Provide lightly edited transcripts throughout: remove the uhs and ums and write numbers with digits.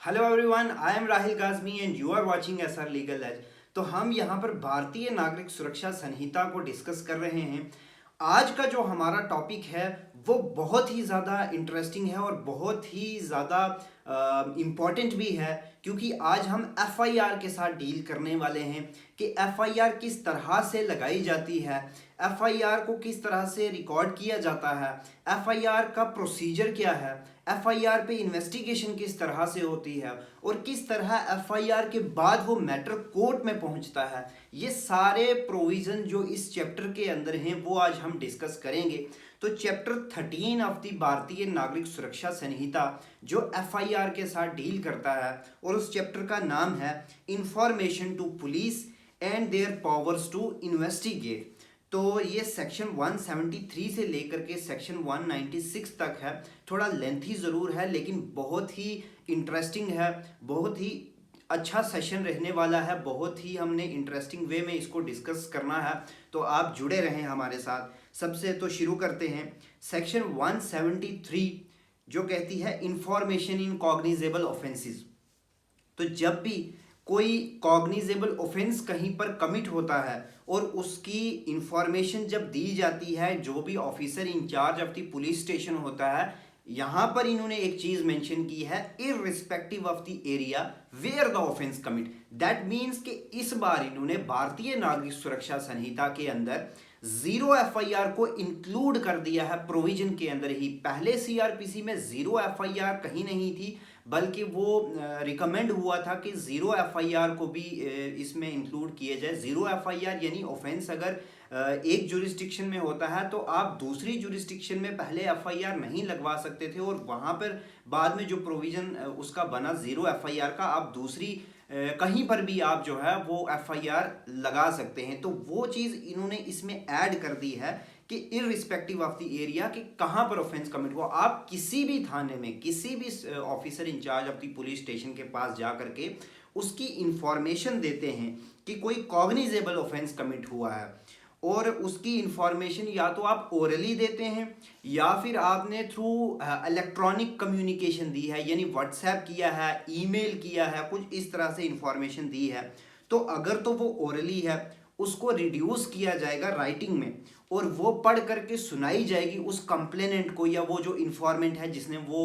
Hello everyone, I am Rahil Gazmi and you are watching SR legal edge. तो हम यहाँ पर भारतीय नागरिक सुरक्षा संहिता को डिस्कस कर रहे हैं। आज का जो हमारा टॉपिक है वो बहुत ही ज़्यादा इंटरेस्टिंग है और बहुत ही ज़्यादा इम्पॉर्टेंट भी है, क्योंकि आज हम एफआईआर के साथ डील करने वाले हैं कि एफआईआर किस तरह से लगाई जाती है, एफआईआर को किस तरह से रिकॉर्ड किया जाता है, एफआईआर का प्रोसीजर क्या है, एफआईआर पे इन्वेस्टिगेशन किस तरह से होती है और किस तरह एफआईआर के बाद वो मैटर कोर्ट में पहुंचता है। ये सारे प्रोविज़न जो इस चैप्टर के अंदर हैं वो आज हम डिस्कस करेंगे। तो चैप्टर 13 ऑफ द भारतीय नागरिक सुरक्षा संहिता जो एफआईआर के साथ डील करता है, और उस चैप्टर का नाम है information to police and their powers to investigate. तो ये सेक्शन 173 से लेकर के सेक्शन 196 तक है। थोड़ा लेंथी ज़रूर है लेकिन बहुत ही इंटरेस्टिंग है, बहुत ही अच्छा सेशन रहने वाला है, बहुत ही हमने इंटरेस्टिंग वे में इसको डिस्कस करना है। तो आप जुड़े रहें हमारे साथ। सबसे तो शुरू करते हैं सेक्शन 173 जो कहती है इंफॉर्मेशन इन कॉग्निजेबल ऑफेंसेस। तो जब भी कोई कॉग्निजेबल ऑफेंस कहीं पर कमिट होता है और उसकी इंफॉर्मेशन जब दी जाती है, जो भी officer in charge of the police station होता है, यहाँ पर इन्होंने एक चीज़ मेंशन की है, irrespective of the area where the offence commit. That means कि इस बार इन्होंने भारतीय नागरिक सुरक्षा संहिता के अंदर जीरो एफआईआर को इंक्लूड कर दिया है प्रोविजन के अंदर ही। पहले सीआरपीसी में जीरो एफआईआर कहीं नहीं थी, बल्कि वो रिकमेंड हुआ था कि ज़ीरो एफआईआर को भी इसमें इंक्लूड किए जाए। ज़ीरो एफआईआर यानी ऑफेंस अगर एक जुरिस्डिक्शन में होता है तो आप दूसरी जुरिस्डिक्शन में पहले एफआईआर नहीं लगवा सकते थे, और वहाँ पर बाद में जो प्रोविज़न उसका बना ज़ीरो एफआईआर का, आप दूसरी कहीं पर भी आप जो है वो एफआईआर लगा सकते हैं। तो वो चीज़ इन्होंने इसमें ऐड कर दी है कि इररिस्पेक्टिव ऑफ द एरिया कि कहाँ पर ऑफेंस कमिट हुआ, आप किसी भी थाने में किसी भी officer in charge of the police station के पास जा करके उसकी इंफॉर्मेशन देते हैं कि कोई कॉग्निजेबल ऑफेंस कमिट हुआ है, और उसकी इंफॉर्मेशन या तो आप ओरली देते हैं या फिर आपने थ्रू इलेक्ट्रॉनिक कम्युनिकेशन दी है, यानी व्हाट्सएप किया है, ईमेल किया है, कुछ इस तरह से इंफॉर्मेशन दी है। तो अगर तो वो ओरली है उसको रिड्यूस किया जाएगा राइटिंग में, और वो पढ़ करके सुनाई जाएगी उस कंप्लेनेंट को, या वो जो इन्फॉर्मेंट है जिसने वो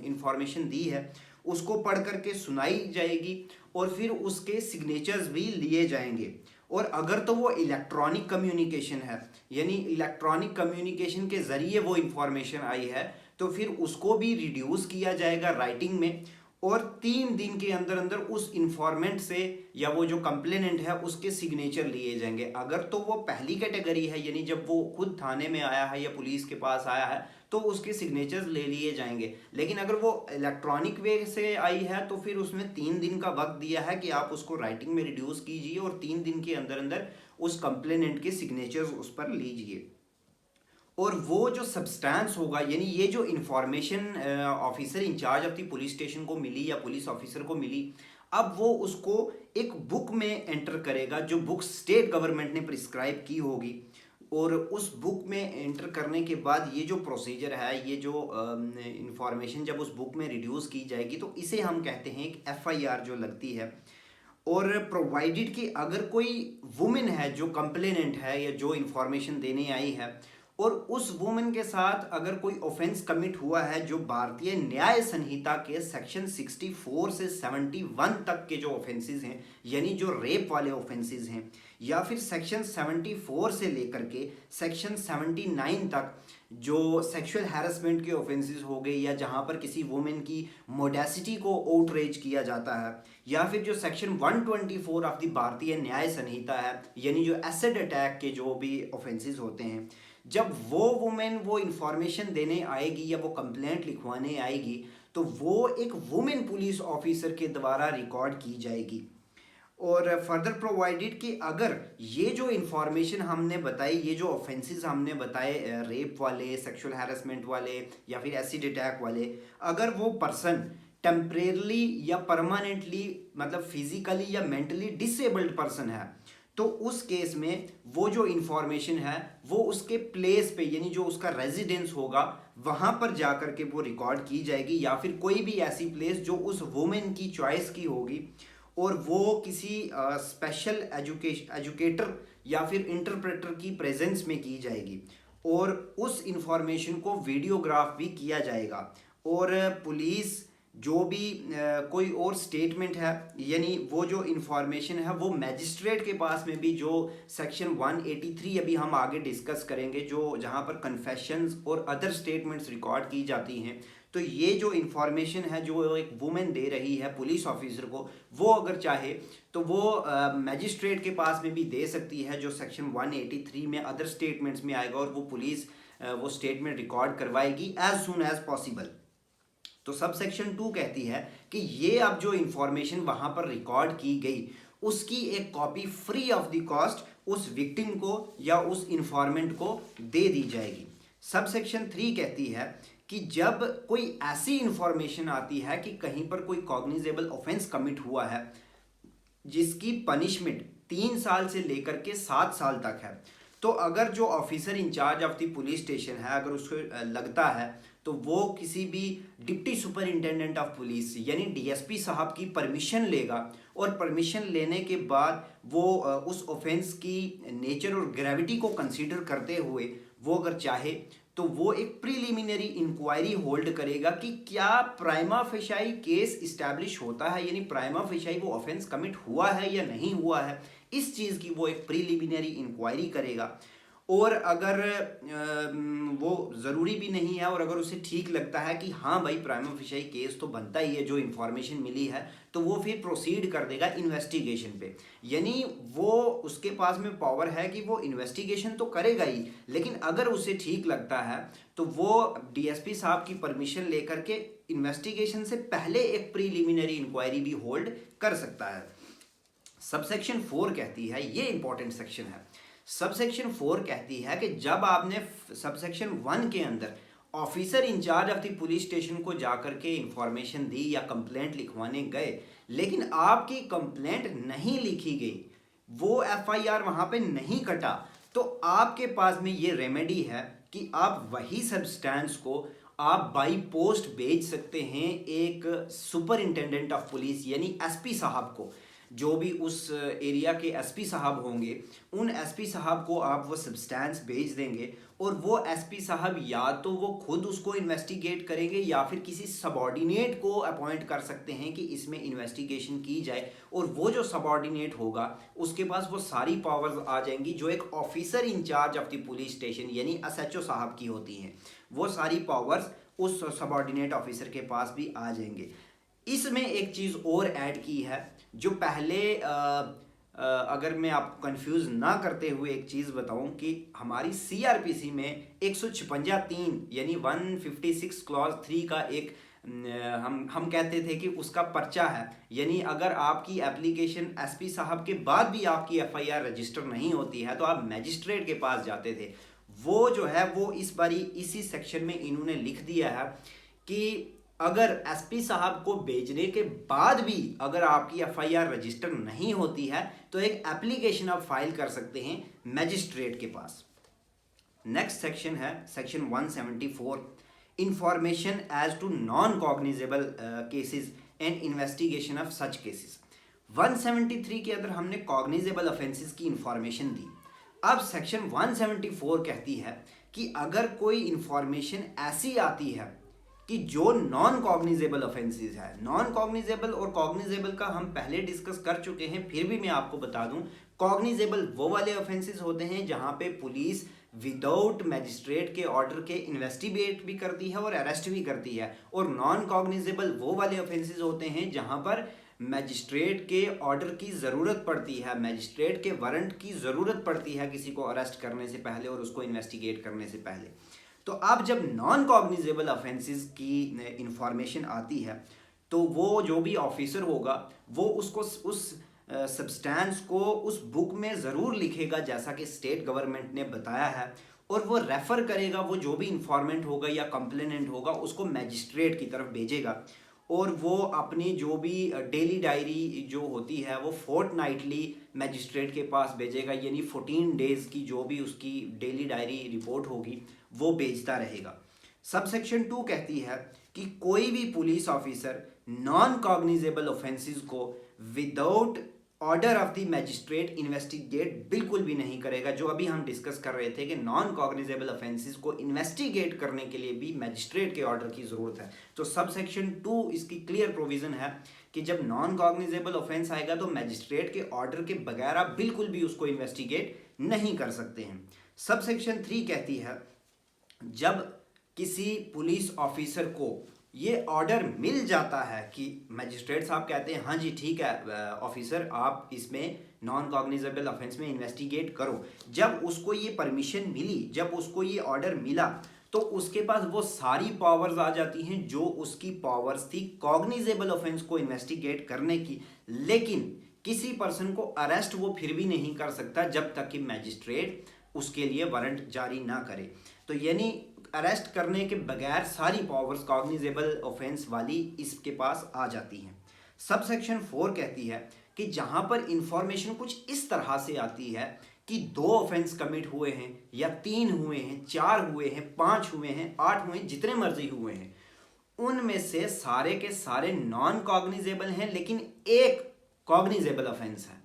इन्फॉर्मेशन दी है उसको पढ़ करके सुनाई जाएगी, और फिर उसके सिग्नेचर्स भी लिए जाएंगे। और अगर तो वो इलेक्ट्रॉनिक कम्युनिकेशन है, यानी इलेक्ट्रॉनिक कम्युनिकेशन के ज़रिए वो इन्फॉर्मेशन आई है, तो फिर उसको भी रिड्यूस किया जाएगा राइटिंग में, और 3 दिन के अंदर अंदर उस इंफॉर्मेंट से या वो जो कंप्लेनेंट है उसके सिग्नेचर लिए जाएंगे। अगर तो वो पहली कैटेगरी है, यानी जब वो खुद थाने में आया है या पुलिस के पास आया है, तो उसके सिग्नेचर्स ले लिए जाएंगे। लेकिन अगर वो इलेक्ट्रॉनिक वे से आई है तो फिर उसमें 3 दिन का वक्त दिया है कि आप उसको राइटिंग में रिड्यूस कीजिए और 3 दिन के अंदर अंदर उस कंप्लेनेंट के सिग्नेचर्स उस पर लीजिए। और वो जो सब्सटेंस होगा, यानी ये जो information officer in charge of the police station को मिली या पुलिस ऑफिसर को मिली, अब वो उसको एक बुक में एंटर करेगा, जो बुक स्टेट गवर्नमेंट ने प्रिस्क्राइब की होगी। और उस बुक में एंटर करने के बाद ये जो प्रोसीजर है, ये जो इंफॉर्मेशन जब उस बुक में रिड्यूस की जाएगी, तो इसे हम कहते हैं एक एफआईआर जो लगती है। और प्रोवाइडेड कि अगर कोई वुमेन है जो कंप्लेनेंट है या जो इंफॉर्मेशन देने आई है, और उस वुमेन के साथ अगर कोई ऑफेंस कमिट हुआ है जो भारतीय न्याय संहिता के सेक्शन 64 से 71 तक के जो ऑफेंसेस हैं, यानी जो रेप वाले ऑफेंसेस हैं, या फिर सेक्शन 74 से लेकर के सेक्शन 79 तक जो सेक्सुअल हैरेसमेंट के ऑफेंसेस हो गए, या जहां पर किसी वुमेन की मोडेसिटी को आउटरेज किया जाता है, या फिर जो सेक्शन 124 ऑफ द भारतीय न्याय संहिता है, यानी जो एसिड अटैक के जो भी ऑफेंसेस होते हैं, जब वो वुमेन वो इंफॉर्मेशन देने आएगी या वो कंप्लेंट लिखवाने आएगी, तो वो एक वुमेन पुलिस ऑफिसर के द्वारा रिकॉर्ड की जाएगी। और फर्दर प्रोवाइडेड कि अगर ये जो इंफॉर्मेशन हमने बताई, ये जो ऑफेंसेस हमने बताए, रेप वाले, सेक्सुअल हैरेसमेंट वाले या फिर एसिड अटैक वाले, अगर वो पर्सन टेम्परेरली या परमानेंटली, मतलब फिजिकली या मेंटली डिसेबल्ड पर्सन है, तो उस केस में वो जो इंफॉर्मेशन है वो उसके प्लेस पे, यानी जो उसका रेजिडेंस होगा वहाँ पर जा कर के वो रिकॉर्ड की जाएगी, या फिर कोई भी ऐसी प्लेस जो उस वुमेन की चॉइस की होगी और वो किसी स्पेशल एजुकेटर या फिर इंटरप्रेटर की प्रेजेंस में की जाएगी, और उस इंफॉर्मेशन को वीडियोग्राफ भी किया जाएगा। और पुलिस जो भी कोई और स्टेटमेंट है, यानी वो जो इंफॉर्मेशन है वो मैजिस्ट्रेट के पास में भी, जो सेक्शन 183 अभी हम आगे डिस्कस करेंगे, जो जहाँ पर कन्फेशंस और अदर स्टेटमेंट्स रिकॉर्ड की जाती हैं, तो ये जो इंफॉर्मेशन है जो एक वुमेन दे रही है पुलिस ऑफिसर को, वो अगर चाहे तो वो मैजिस्ट्रेट के पास में भी दे सकती है, जो सेक्शन 183 में अदर स्टेटमेंट्स में आएगा, और वो पुलिस वो स्टेटमेंट रिकॉर्ड करवाएगी एज सुन एज पॉसिबल। तो सब सेक्शन 2 कहती है कि ये अब जो इंफॉर्मेशन वहां पर रिकॉर्ड की गई उसकी एक copy free of the cost उस विक्टिम को या उस इंफॉर्मेंट को दे दी जाएगी। सब सेक्शन 3 कहती है कि जब कोई ऐसी इंफॉर्मेशन आती है कि कहीं पर कोई कॉग्निजेबल ऑफेंस कमिट हुआ है जिसकी पनिशमेंट 3 साल से लेकर के 7 साल तक है, तो अगर जो officer in charge of the police station है अगर उसको लगता है, तो वो किसी भी डिप्टी सुपरिंटेंडेंट ऑफ पुलिस यानी डीएसपी साहब की परमिशन लेगा, और परमिशन लेने के बाद वो उस ऑफेंस की नेचर और ग्रेविटी को कंसीडर करते हुए वो अगर चाहे तो वो एक प्रीलिमिनरी इंक्वायरी होल्ड करेगा कि क्या प्राइमा फेशाई केस इस्टेब्लिश होता है, यानी प्राइमा फेशाई वो ऑफेंस कमिट हुआ है या नहीं हुआ है, इस चीज़ की वो एक प्रीलिमिनरी इंक्वायरी करेगा। और अगर वो ज़रूरी भी नहीं है और अगर उसे ठीक लगता है कि हाँ भाई प्राइमा फेशियाई केस तो बनता ही है, जो इन्फॉर्मेशन मिली है, तो वो फिर प्रोसीड कर देगा इन्वेस्टिगेशन पे। यानी वो उसके पास में पावर है कि वो इन्वेस्टिगेशन तो करेगा ही, लेकिन अगर उसे ठीक लगता है तो वो डीएसपी साहब की परमिशन लेकर के इन्वेस्टिगेशन से पहले एक प्रीलिमिनरी इंक्वायरी भी होल्ड कर सकता है। सबसेक्शन 4 कहती है, ये इंपॉर्टेंट सेक्शन है, सबसेक्शन 4 कहती है कि जब आपने सबसेक्शन 1 के अंदर officer in charge of the police station को जाकर के इंफॉर्मेशन दी या कंप्लेंट लिखवाने गए, लेकिन आपकी कंप्लेंट नहीं लिखी गई, वो एफआईआर वहां पे नहीं कटा, तो आपके पास में ये रेमेडी है कि आप वही सब्सटेंस को आप बाई पोस्ट भेज सकते हैं एक सुपरिंटेंडेंट ऑफ पुलिस यानी एसपी साहब को। जो भी उस एरिया के एसपी साहब होंगे उन एसपी साहब को आप वो सब्सटेंस भेज देंगे, और वो एसपी साहब या तो वो खुद उसको इन्वेस्टिगेट करेंगे या फिर किसी सबॉर्डिनेट को अपॉइंट कर सकते हैं कि इसमें इन्वेस्टिगेशन की जाए, और वो जो सबॉर्डिनेट होगा उसके पास वो सारी पावर्स आ जाएंगी जो एक officer in charge of the police station यानी एसएचओ साहब की होती हैं, वो सारी पावर्स उस सबॉर्डिनेट ऑफिसर के पास भी आ जाएंगे। इसमें एक चीज़ और ऐड की है जो पहले अगर मैं आपको कंफ्यूज ना करते हुए एक चीज़ बताऊं कि हमारी सीआरपीसी में 156(3) यानी 156 क्लॉज 3 का एक हम कहते थे कि उसका पर्चा है, यानी अगर आपकी एप्लीकेशन एसपी साहब के बाद भी आपकी एफआईआर रजिस्टर नहीं होती है तो आप मैजिस्ट्रेट के पास जाते थे, वो जो है वो इस बारी इसी सेक्शन में इन्होंने लिख दिया है कि अगर एसपी साहब को भेजने के बाद भी अगर आपकी एफआईआर रजिस्टर नहीं होती है तो एक एप्लीकेशन आप फाइल कर सकते हैं मैजिस्ट्रेट के पास। नेक्स्ट सेक्शन है section 174, information as to non cognizable cases and investigation of such cases. 173 के अंदर हमने कॉग्निजेबल ऑफेंसेस की इंफॉर्मेशन दी। अब सेक्शन 174 कहती है कि अगर कोई इंफॉर्मेशन ऐसी आती है कि जो नॉन कॉग्निजेबल ऑफेंसेस है, नॉन कॉग्निजेबल और कॉग्निजेबल का हम पहले डिस्कस कर चुके हैं, फिर भी मैं आपको बता दूं, कॉग्निजेबल वो वाले ऑफेंसेस होते हैं जहां पे पुलिस विदाउट मैजिस्ट्रेट के ऑर्डर के इन्वेस्टिगेट भी करती है और अरेस्ट भी करती है, और नॉन कॉग्निजेबल वो वाले ऑफेंसेस होते हैं जहां पर मैजिस्ट्रेट के ऑर्डर की ज़रूरत पड़ती है, मैजिस्ट्रेट के वारंट की ज़रूरत पड़ती है किसी को अरेस्ट करने से पहले और उसको इन्वेस्टिगेट करने से पहले। तो अब जब नॉन कॉग्निजेबल ऑफेंसेस की इंफॉर्मेशन आती है तो वो जो भी ऑफिसर होगा वो उसको उस सब्सटेंस को उस बुक में ज़रूर लिखेगा जैसा कि स्टेट गवर्नमेंट ने बताया है, और वो रेफ़र करेगा, वो जो भी इंफॉर्मेंट होगा या कंप्लेनेंट होगा उसको मैजिस्ट्रेट की तरफ भेजेगा, और वो अपनी जो भी डेली डायरी जो होती है वो फोर्टनाइटली मैजिस्ट्रेट के पास भेजेगा, यानी 14 डेज़ की जो भी उसकी डेली डायरी रिपोर्ट होगी वो भेजता रहेगा। सब सेक्शन 2 कहती है कि कोई भी police officer non cognizable offences को without order of the magistrate investigate बिल्कुल भी नहीं करेगा। जो अभी हम डिस्कस कर रहे थे कि नॉन कॉग्निजेबल ऑफेंसेस को इन्वेस्टिगेट करने के लिए भी मैजिस्ट्रेट के ऑर्डर की जरूरत है। तो सब सेक्शन 2 इसकी क्लियर प्रोविजन है कि जब नॉन कॉग्निजेबल ऑफेंस आएगा तो मैजिस्ट्रेट के ऑर्डर के बगैर आप बिल्कुल भी उसको इन्वेस्टिगेट नहीं कर सकते हैं। सब सेक्शन 3 कहती है जब किसी पुलिस ऑफिसर को ये ऑर्डर मिल जाता है कि मैजिस्ट्रेट साहब कहते हैं हाँ जी ठीक है ऑफिसर आप इसमें नॉन कॉग्निजेबल ऑफेंस में इन्वेस्टिगेट करो, जब उसको ये परमिशन मिली, जब उसको ये ऑर्डर मिला, तो उसके पास वो सारी पावर्स आ जाती हैं जो उसकी पावर्स थी कॉग्निजेबल ऑफेंस को इन्वेस्टिगेट करने की। लेकिन किसी पर्सन को अरेस्ट वो फिर भी नहीं कर सकता जब तक कि मैजिस्ट्रेट उसके लिए वारंट जारी ना करे। तो यानी अरेस्ट करने के बगैर सारी पावर्स कॉग्निजेबल ऑफेंस वाली इसके पास आ जाती हैं। सब सेक्शन 4 कहती है कि जहां पर इंफॉर्मेशन कुछ इस तरह से आती है कि 2 ऑफेंस कमिट हुए हैं या 3 हुए हैं, 4 हुए हैं, 5 हुए हैं, 8 हुए हैं, जितने मर्जी हुए हैं, उनमें से सारे के सारे नॉन कॉग्निजेबल हैं लेकिन एक कॉग्निजेबल ऑफेंस है,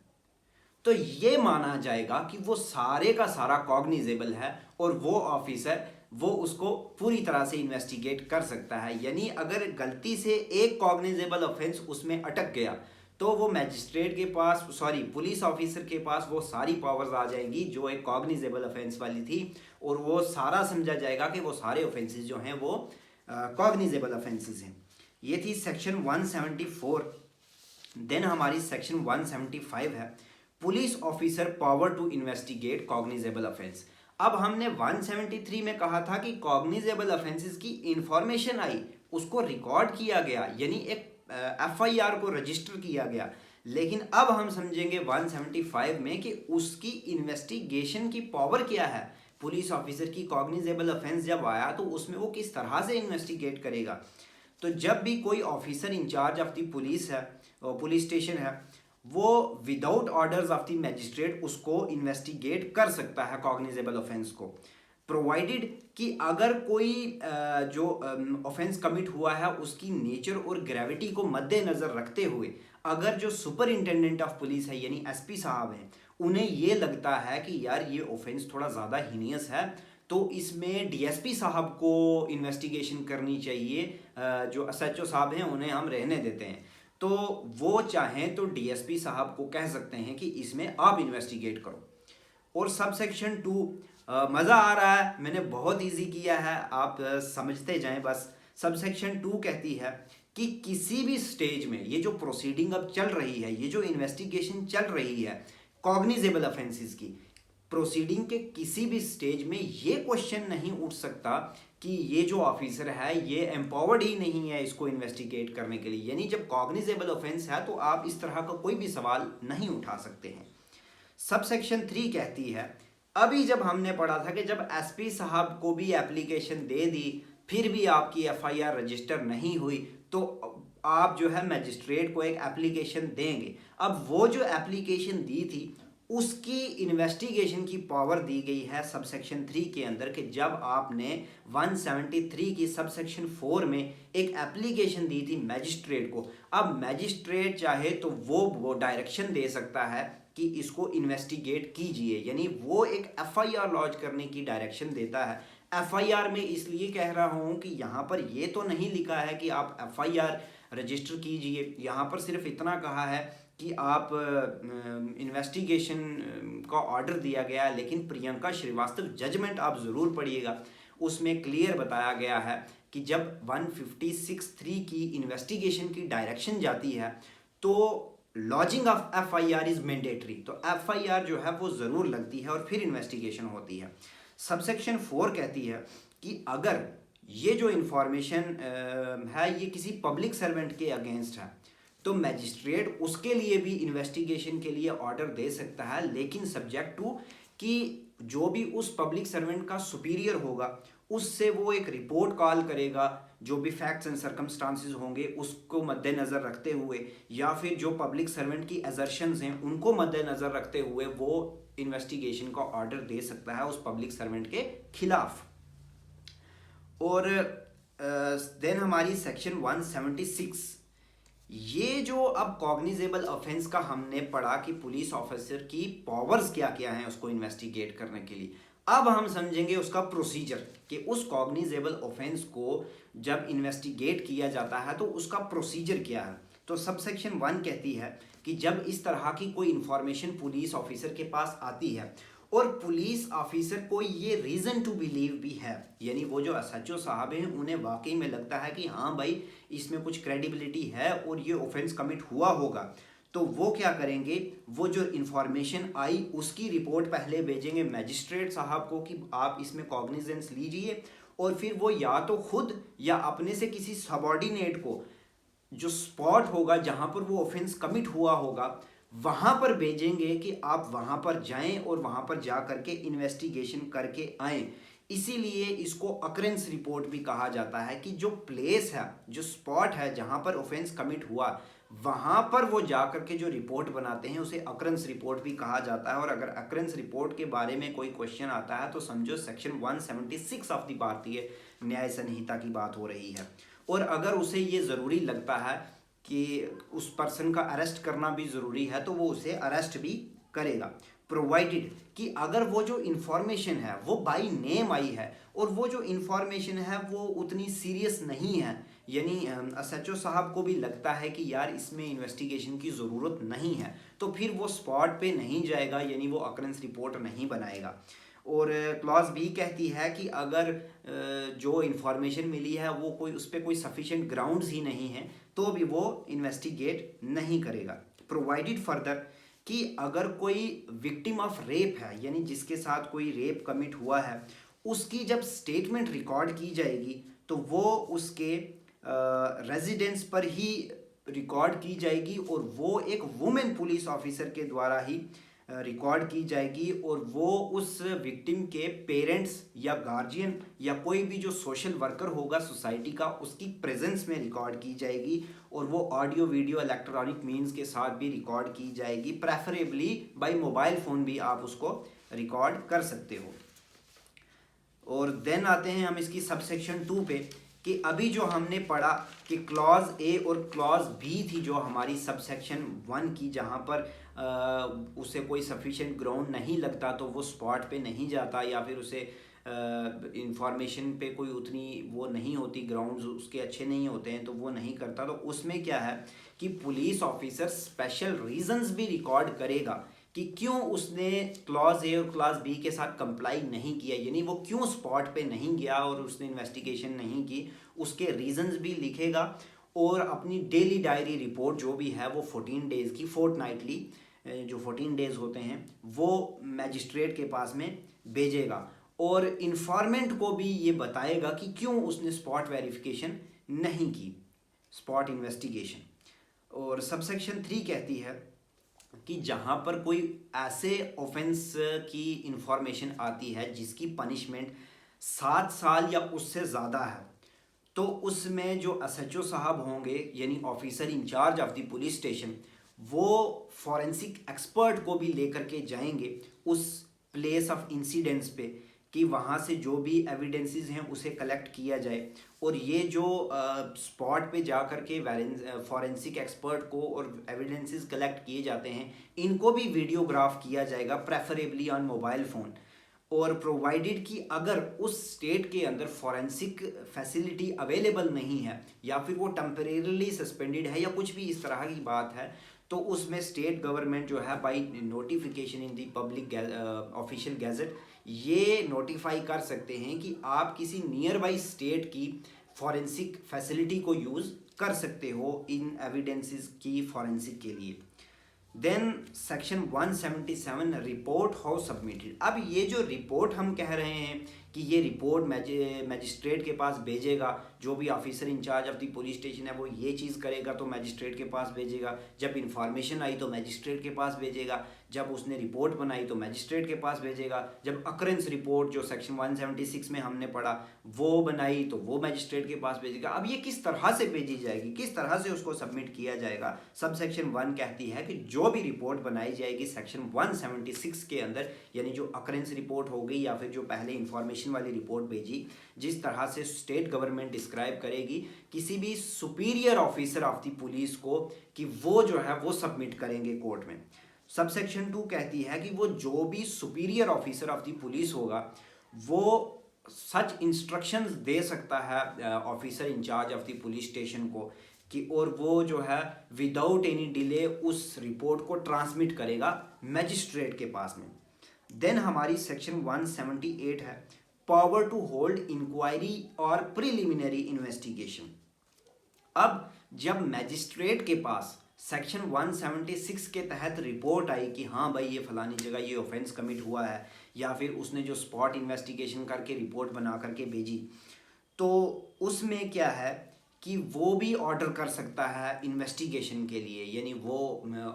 तो ये माना जाएगा कि वो सारे का सारा कॉग्निजेबल है और वो ऑफिसर वो उसको पूरी तरह से इन्वेस्टिगेट कर सकता है। यानी अगर गलती से एक कॉग्निजेबल ऑफेंस उसमें अटक गया तो वो मैजिस्ट्रेट के पास पुलिस ऑफिसर के पास वो सारी पावर्स आ जाएंगी जो एक कॉग्निजेबल ऑफेंस वाली थी, और वो सारा समझा जाएगा कि वो सारे ऑफेंसेस जो हैं वो कॉग्निजेबल ऑफेंसेस हैं। ये थी सेक्शन 174। देन हमारी सेक्शन 175 है police officer power to investigate cognizable offence. अब हमने 173 में कहा था कि कॉग्निजेबल ऑफेंसेस की इंफॉर्मेशन आई, उसको रिकॉर्ड किया गया, यानी एक एफआईआर को रजिस्टर किया गया। लेकिन अब हम समझेंगे 175 में कि उसकी इन्वेस्टिगेशन की पावर क्या है। पुलिस ऑफिसर की कॉग्निजेबल ऑफेंस जब आया तो उसमें वो किस तरह से इन्वेस्टिगेट करेगा। तो जब भी कोई officer in charge of the police है, पुलिस स्टेशन है, वो without orders of the magistrate उसको इन्वेस्टिगेट कर सकता है कॉग्निजेबल ऑफेंस को, प्रोवाइडेड कि अगर कोई जो ऑफेंस कमिट हुआ है उसकी नेचर और ग्रेविटी को मद्देनज़र रखते हुए अगर जो सुपरिंटेंडेंट ऑफ पुलिस है यानी एसपी साहब हैं उन्हें ये लगता है कि यार ये ऑफेंस थोड़ा ज़्यादा हीनियस है तो इसमें डीएसपी साहब को इन्वेस्टिगेशन करनी चाहिए, जो एसएचओ साहब हैं उन्हें हम रहने देते हैं, तो वो चाहें तो डीएसपी साहब को कह सकते हैं कि इसमें आप इन्वेस्टिगेट करो। और सब सेक्शन 2 मज़ा आ रहा है, मैंने बहुत इजी किया है, आप समझते जाएं बस। सब सेक्शन 2 कहती है कि किसी भी स्टेज में ये जो प्रोसीडिंग अब चल रही है, ये जो इन्वेस्टिगेशन चल रही है कॉग्निजेबल ऑफेंसेस की, प्रोसीडिंग के किसी भी स्टेज में ये क्वेश्चन नहीं उठ सकता कि ये जो ऑफिसर है ये एम्पावर्ड ही नहीं है इसको इन्वेस्टिगेट करने के लिए। यानी जब कॉग्निजेबल ऑफेंस है तो आप इस तरह का कोई भी सवाल नहीं उठा सकते हैं। सब सेक्शन 3 कहती है, अभी जब हमने पढ़ा था कि जब एसपी साहब को भी एप्लीकेशन दे दी फिर भी आपकी एफआईआर रजिस्टर नहीं हुई तो आप जो है मैजिस्ट्रेट को एक एप्लीकेशन देंगे। अब वो जो एप्लीकेशन दी थी उसकी इन्वेस्टिगेशन की पावर दी गई है सब सेक्शन 3 के अंदर कि जब आपने 173 की सब सेक्शन 4 में एक एप्लीकेशन दी थी मैजिस्ट्रेट को, अब मैजिस्ट्रेट चाहे तो वो डायरेक्शन दे सकता है कि इसको इन्वेस्टिगेट कीजिए, यानी वो एक एफआईआर लॉन्च करने की डायरेक्शन देता है। एफआईआर में इसलिए कह रहा हूँ कि यहाँ पर ये तो नहीं लिखा है कि आप एफआईआर रजिस्टर कीजिए, यहाँ पर सिर्फ इतना कहा है कि आप इन्वेस्टिगेशन का ऑर्डर दिया गया है। लेकिन प्रियंका श्रीवास्तव जजमेंट आप ज़रूर पढ़िएगा, उसमें क्लियर बताया गया है कि जब 156(3) की इन्वेस्टिगेशन की डायरेक्शन जाती है तो lodging of FIR is mandatory, तो एफआईआर जो है वो ज़रूर लगती है और फिर इन्वेस्टिगेशन होती है। सबसेक्शन 4 कहती है कि अगर ये जो इंफॉर्मेशन है ये किसी पब्लिक सर्वेंट के अगेंस्ट है तो मैजिस्ट्रेट उसके लिए भी इन्वेस्टिगेशन के लिए ऑर्डर दे सकता है, लेकिन सब्जेक्ट टू कि जो भी उस पब्लिक सर्वेंट का सुपीरियर होगा उससे वो एक रिपोर्ट कॉल करेगा, जो भी फैक्ट्स एंड सर्कमस्टांसेस होंगे उसको मद्देनज़र रखते हुए, या फिर जो पब्लिक सर्वेंट की असर्शंस हैं उनको मद्देनज़र रखते हुए वो इन्वेस्टिगेशन का ऑर्डर दे सकता है उस पब्लिक सर्वेंट के खिलाफ। और देन हमारी सेक्शन 176, ये जो अब कॉग्निजेबल ऑफेंस का हमने पढ़ा कि पुलिस ऑफिसर की पावर्स क्या क्या हैं उसको इन्वेस्टिगेट करने के लिए। अब हम समझेंगे उसका प्रोसीजर कि उस कॉग्निजेबल ऑफेंस को जब इन्वेस्टिगेट किया जाता है तो उसका प्रोसीजर क्या है। तो सब सेक्शन 1 कहती है कि जब इस तरह की कोई इंफॉर्मेशन पुलिस ऑफिसर के पास आती है और पुलिस ऑफिसर को ये रीज़न टू बिलीव भी है, यानी वो जो एसएचओ साहब हैं उन्हें वाकई में लगता है कि हाँ भाई इसमें कुछ क्रेडिबिलिटी है और ये ऑफेंस कमिट हुआ होगा, तो वो क्या करेंगे, वो जो इन्फॉर्मेशन आई उसकी रिपोर्ट पहले भेजेंगे मैजिस्ट्रेट साहब को कि आप इसमें कॉग्निजेंस लीजिए, और फिर वो या तो खुद या अपने से किसी सबॉर्डिनेट को जो स्पॉट होगा जहाँ पर वो ऑफेंस कमिट हुआ होगा वहाँ पर भेजेंगे कि आप वहाँ पर जाएं और वहाँ पर जा करके इन्वेस्टिगेशन करके आएँ। इसीलिए इसको अकरेंस रिपोर्ट भी कहा जाता है कि जो प्लेस है, जो स्पॉट है जहाँ पर ऑफेंस कमिट हुआ, वहाँ पर वो जा करके जो रिपोर्ट बनाते हैं उसे अकरेंस रिपोर्ट भी कहा जाता है। और अगर अकरेंस रिपोर्ट के बारे में कोई क्वेश्चन आता है तो समझो सेक्शन 176 ऑफ द भारतीय न्याय संहिता की बात हो रही है। और अगर उसे ये ज़रूरी लगता है कि उस पर्सन का अरेस्ट करना भी ज़रूरी है तो वो उसे अरेस्ट भी करेगा, प्रोवाइडेड कि अगर वो जो इन्फॉर्मेशन है वो बाय नेम आई है और वो जो इन्फॉर्मेशन है वो उतनी सीरियस नहीं है, यानी एसएचओ साहब को भी लगता है कि यार इसमें इन्वेस्टिगेशन की ज़रूरत नहीं है, तो फिर वो स्पॉट पे नहीं जाएगा, यानी वो अकरेंस रिपोर्ट नहीं बनाएगा। और क्लॉज बी कहती है कि अगर जो इन्फॉर्मेशन मिली है वो कोई उस पर कोई सफिशेंट ग्राउंड्स ही नहीं है तो भी वो इन्वेस्टिगेट नहीं करेगा। प्रोवाइडेड फर्दर कि अगर कोई विक्टिम ऑफ रेप है, यानी जिसके साथ कोई रेप कमिट हुआ है, उसकी जब स्टेटमेंट रिकॉर्ड की जाएगी तो वो उसके रेजिडेंस पर ही रिकॉर्ड की जाएगी और वो एक वुमेन पुलिस ऑफिसर के द्वारा ही रिकॉर्ड की जाएगी, और वो उस विक्टिम के पेरेंट्स या गार्जियन या कोई भी जो सोशल वर्कर होगा सोसाइटी का उसकी प्रेजेंस में रिकॉर्ड की जाएगी, और वो ऑडियो वीडियो इलेक्ट्रॉनिक मीन्स के साथ भी रिकॉर्ड की जाएगी, प्रेफरेबली बाय मोबाइल फ़ोन भी आप उसको रिकॉर्ड कर सकते हो। और देन आते हैं हम इसकी सबसेक्शन 2 पे कि अभी जो हमने पढ़ा कि क्लॉज ए और क्लॉज बी थी जो हमारी सबसेक्शन 1 की, जहाँ पर उसे कोई सफिशिएंट ग्राउंड नहीं लगता तो वो स्पॉट पे नहीं जाता, या फिर उसे इंफॉर्मेशन पे कोई उतनी वो नहीं होती, ग्राउंड्स उसके अच्छे नहीं होते हैं तो वो नहीं करता। तो उसमें क्या है कि पुलिस ऑफिसर स्पेशल रीजंस भी रिकॉर्ड करेगा कि क्यों उसने क्लॉज ए और क्लॉज बी के साथ कंप्लाई नहीं किया, यानी वो क्यों स्पॉट पे नहीं गया और उसने इन्वेस्टिगेशन नहीं की, उसके रीजंस भी लिखेगा। और अपनी डेली डायरी रिपोर्ट जो भी है वो 14 डेज़ की, फोर्टनाइटली जो 14 डेज़ होते हैं वो मैजिस्ट्रेट के पास में भेजेगा, और इन्फॉर्मेंट को भी ये बताएगा कि क्यों उसने स्पॉट वेरिफिकेशन नहीं की, स्पॉट इन्वेस्टिगेशन। और सबसेक्शन 3 कहती है कि जहाँ पर कोई ऐसे ऑफेंस की इंफॉर्मेशन आती है जिसकी पनिशमेंट 7 साल या उससे ज़्यादा है, तो उसमें जो एसएचओ साहब होंगे यानी officer in charge of the police station, वो फॉरेंसिक एक्सपर्ट को भी लेकर के जाएंगे उस प्लेस ऑफ इंसिडेंट्स पे कि वहाँ से जो भी एविडेंसेस हैं उसे कलेक्ट किया जाए, और ये जो स्पॉट पे जा कर के फॉरेंसिक एक्सपर्ट को और एविडेंसेस कलेक्ट किए जाते हैं इनको भी वीडियोग्राफ किया जाएगा, प्रेफरेबली ऑन मोबाइल फ़ोन। और प्रोवाइडेड कि अगर उस स्टेट के अंदर फॉरेंसिक फैसिलिटी अवेलेबल नहीं है या फिर वो टेम्परेरीली सस्पेंडेड है या कुछ भी इस तरह की बात है, तो उसमें स्टेट गवर्नमेंट जो है by notification in the public official gazette ये नोटिफाई कर सकते हैं कि आप किसी नियर बाई स्टेट की फॉरेंसिक फैसिलिटी को यूज़ कर सकते हो इन एविडेंसेस की फॉरेंसिक के लिए। Then section 177 report how submitted. अब ये जो रिपोर्ट हम कह रहे हैं कि ये रिपोर्ट मैजिस्ट्रेट के पास भेजेगा, जो भी officer in charge of the police station है वो ये चीज़ करेगा तो मैजिस्ट्रेट के पास भेजेगा, जब इंफॉर्मेशन आई तो मैजिस्ट्रेट के पास भेजेगा, जब उसने रिपोर्ट बनाई तो मैजिस्ट्रेट के पास भेजेगा, जब अकरेंस रिपोर्ट जो सेक्शन 176 में हमने पढ़ा वो बनाई तो वो मैजिस्ट्रेट के पास भेजेगा। अब ये किस तरह से भेजी जाएगी, किस तरह से उसको सबमिट किया जाएगा, सब सेक्शन 1 कहती है कि जो भी रिपोर्ट बनाई जाएगी सेक्शन 176 के अंदर, यानी जो अकरेंस रिपोर्ट हो गई या फिर जो पहले इंफॉर्मेशन वाली रिपोर्ट भेजी, जिस तरह से स्टेट गवर्नमेंट डिस्क्राइब करेगी किसी भी superior officer of the police को कि वो जो है वो सबमिट करेंगे कोर्ट में। सब सेक्शन 2 कहती है कि वो जो भी superior officer of the police होगा वो सच इंस्ट्रक्शंस दे सकता है officer in charge of the police station को कि, और वो जो है विदाउट एनी डिले उस रिपोर्ट को ट्रांसमिट करेगा मैजिस्ट्रेट के पास में। देन हमारी सेक्शन 178 है पावर टू होल्ड इंक्वायरी और प्रिलिमिनरी इन्वेस्टिगेशन। अब जब मैजिस्ट्रेट के पास सेक्शन 176 के तहत रिपोर्ट आई कि हाँ भाई ये फलानी जगह ये ऑफेंस कमिट हुआ है, या फिर उसने जो स्पॉट इन्वेस्टिगेशन करके रिपोर्ट बना करके भेजी, तो उसमें क्या है कि वो भी ऑर्डर कर सकता है इन्वेस्टिगेशन के लिए, यानी वो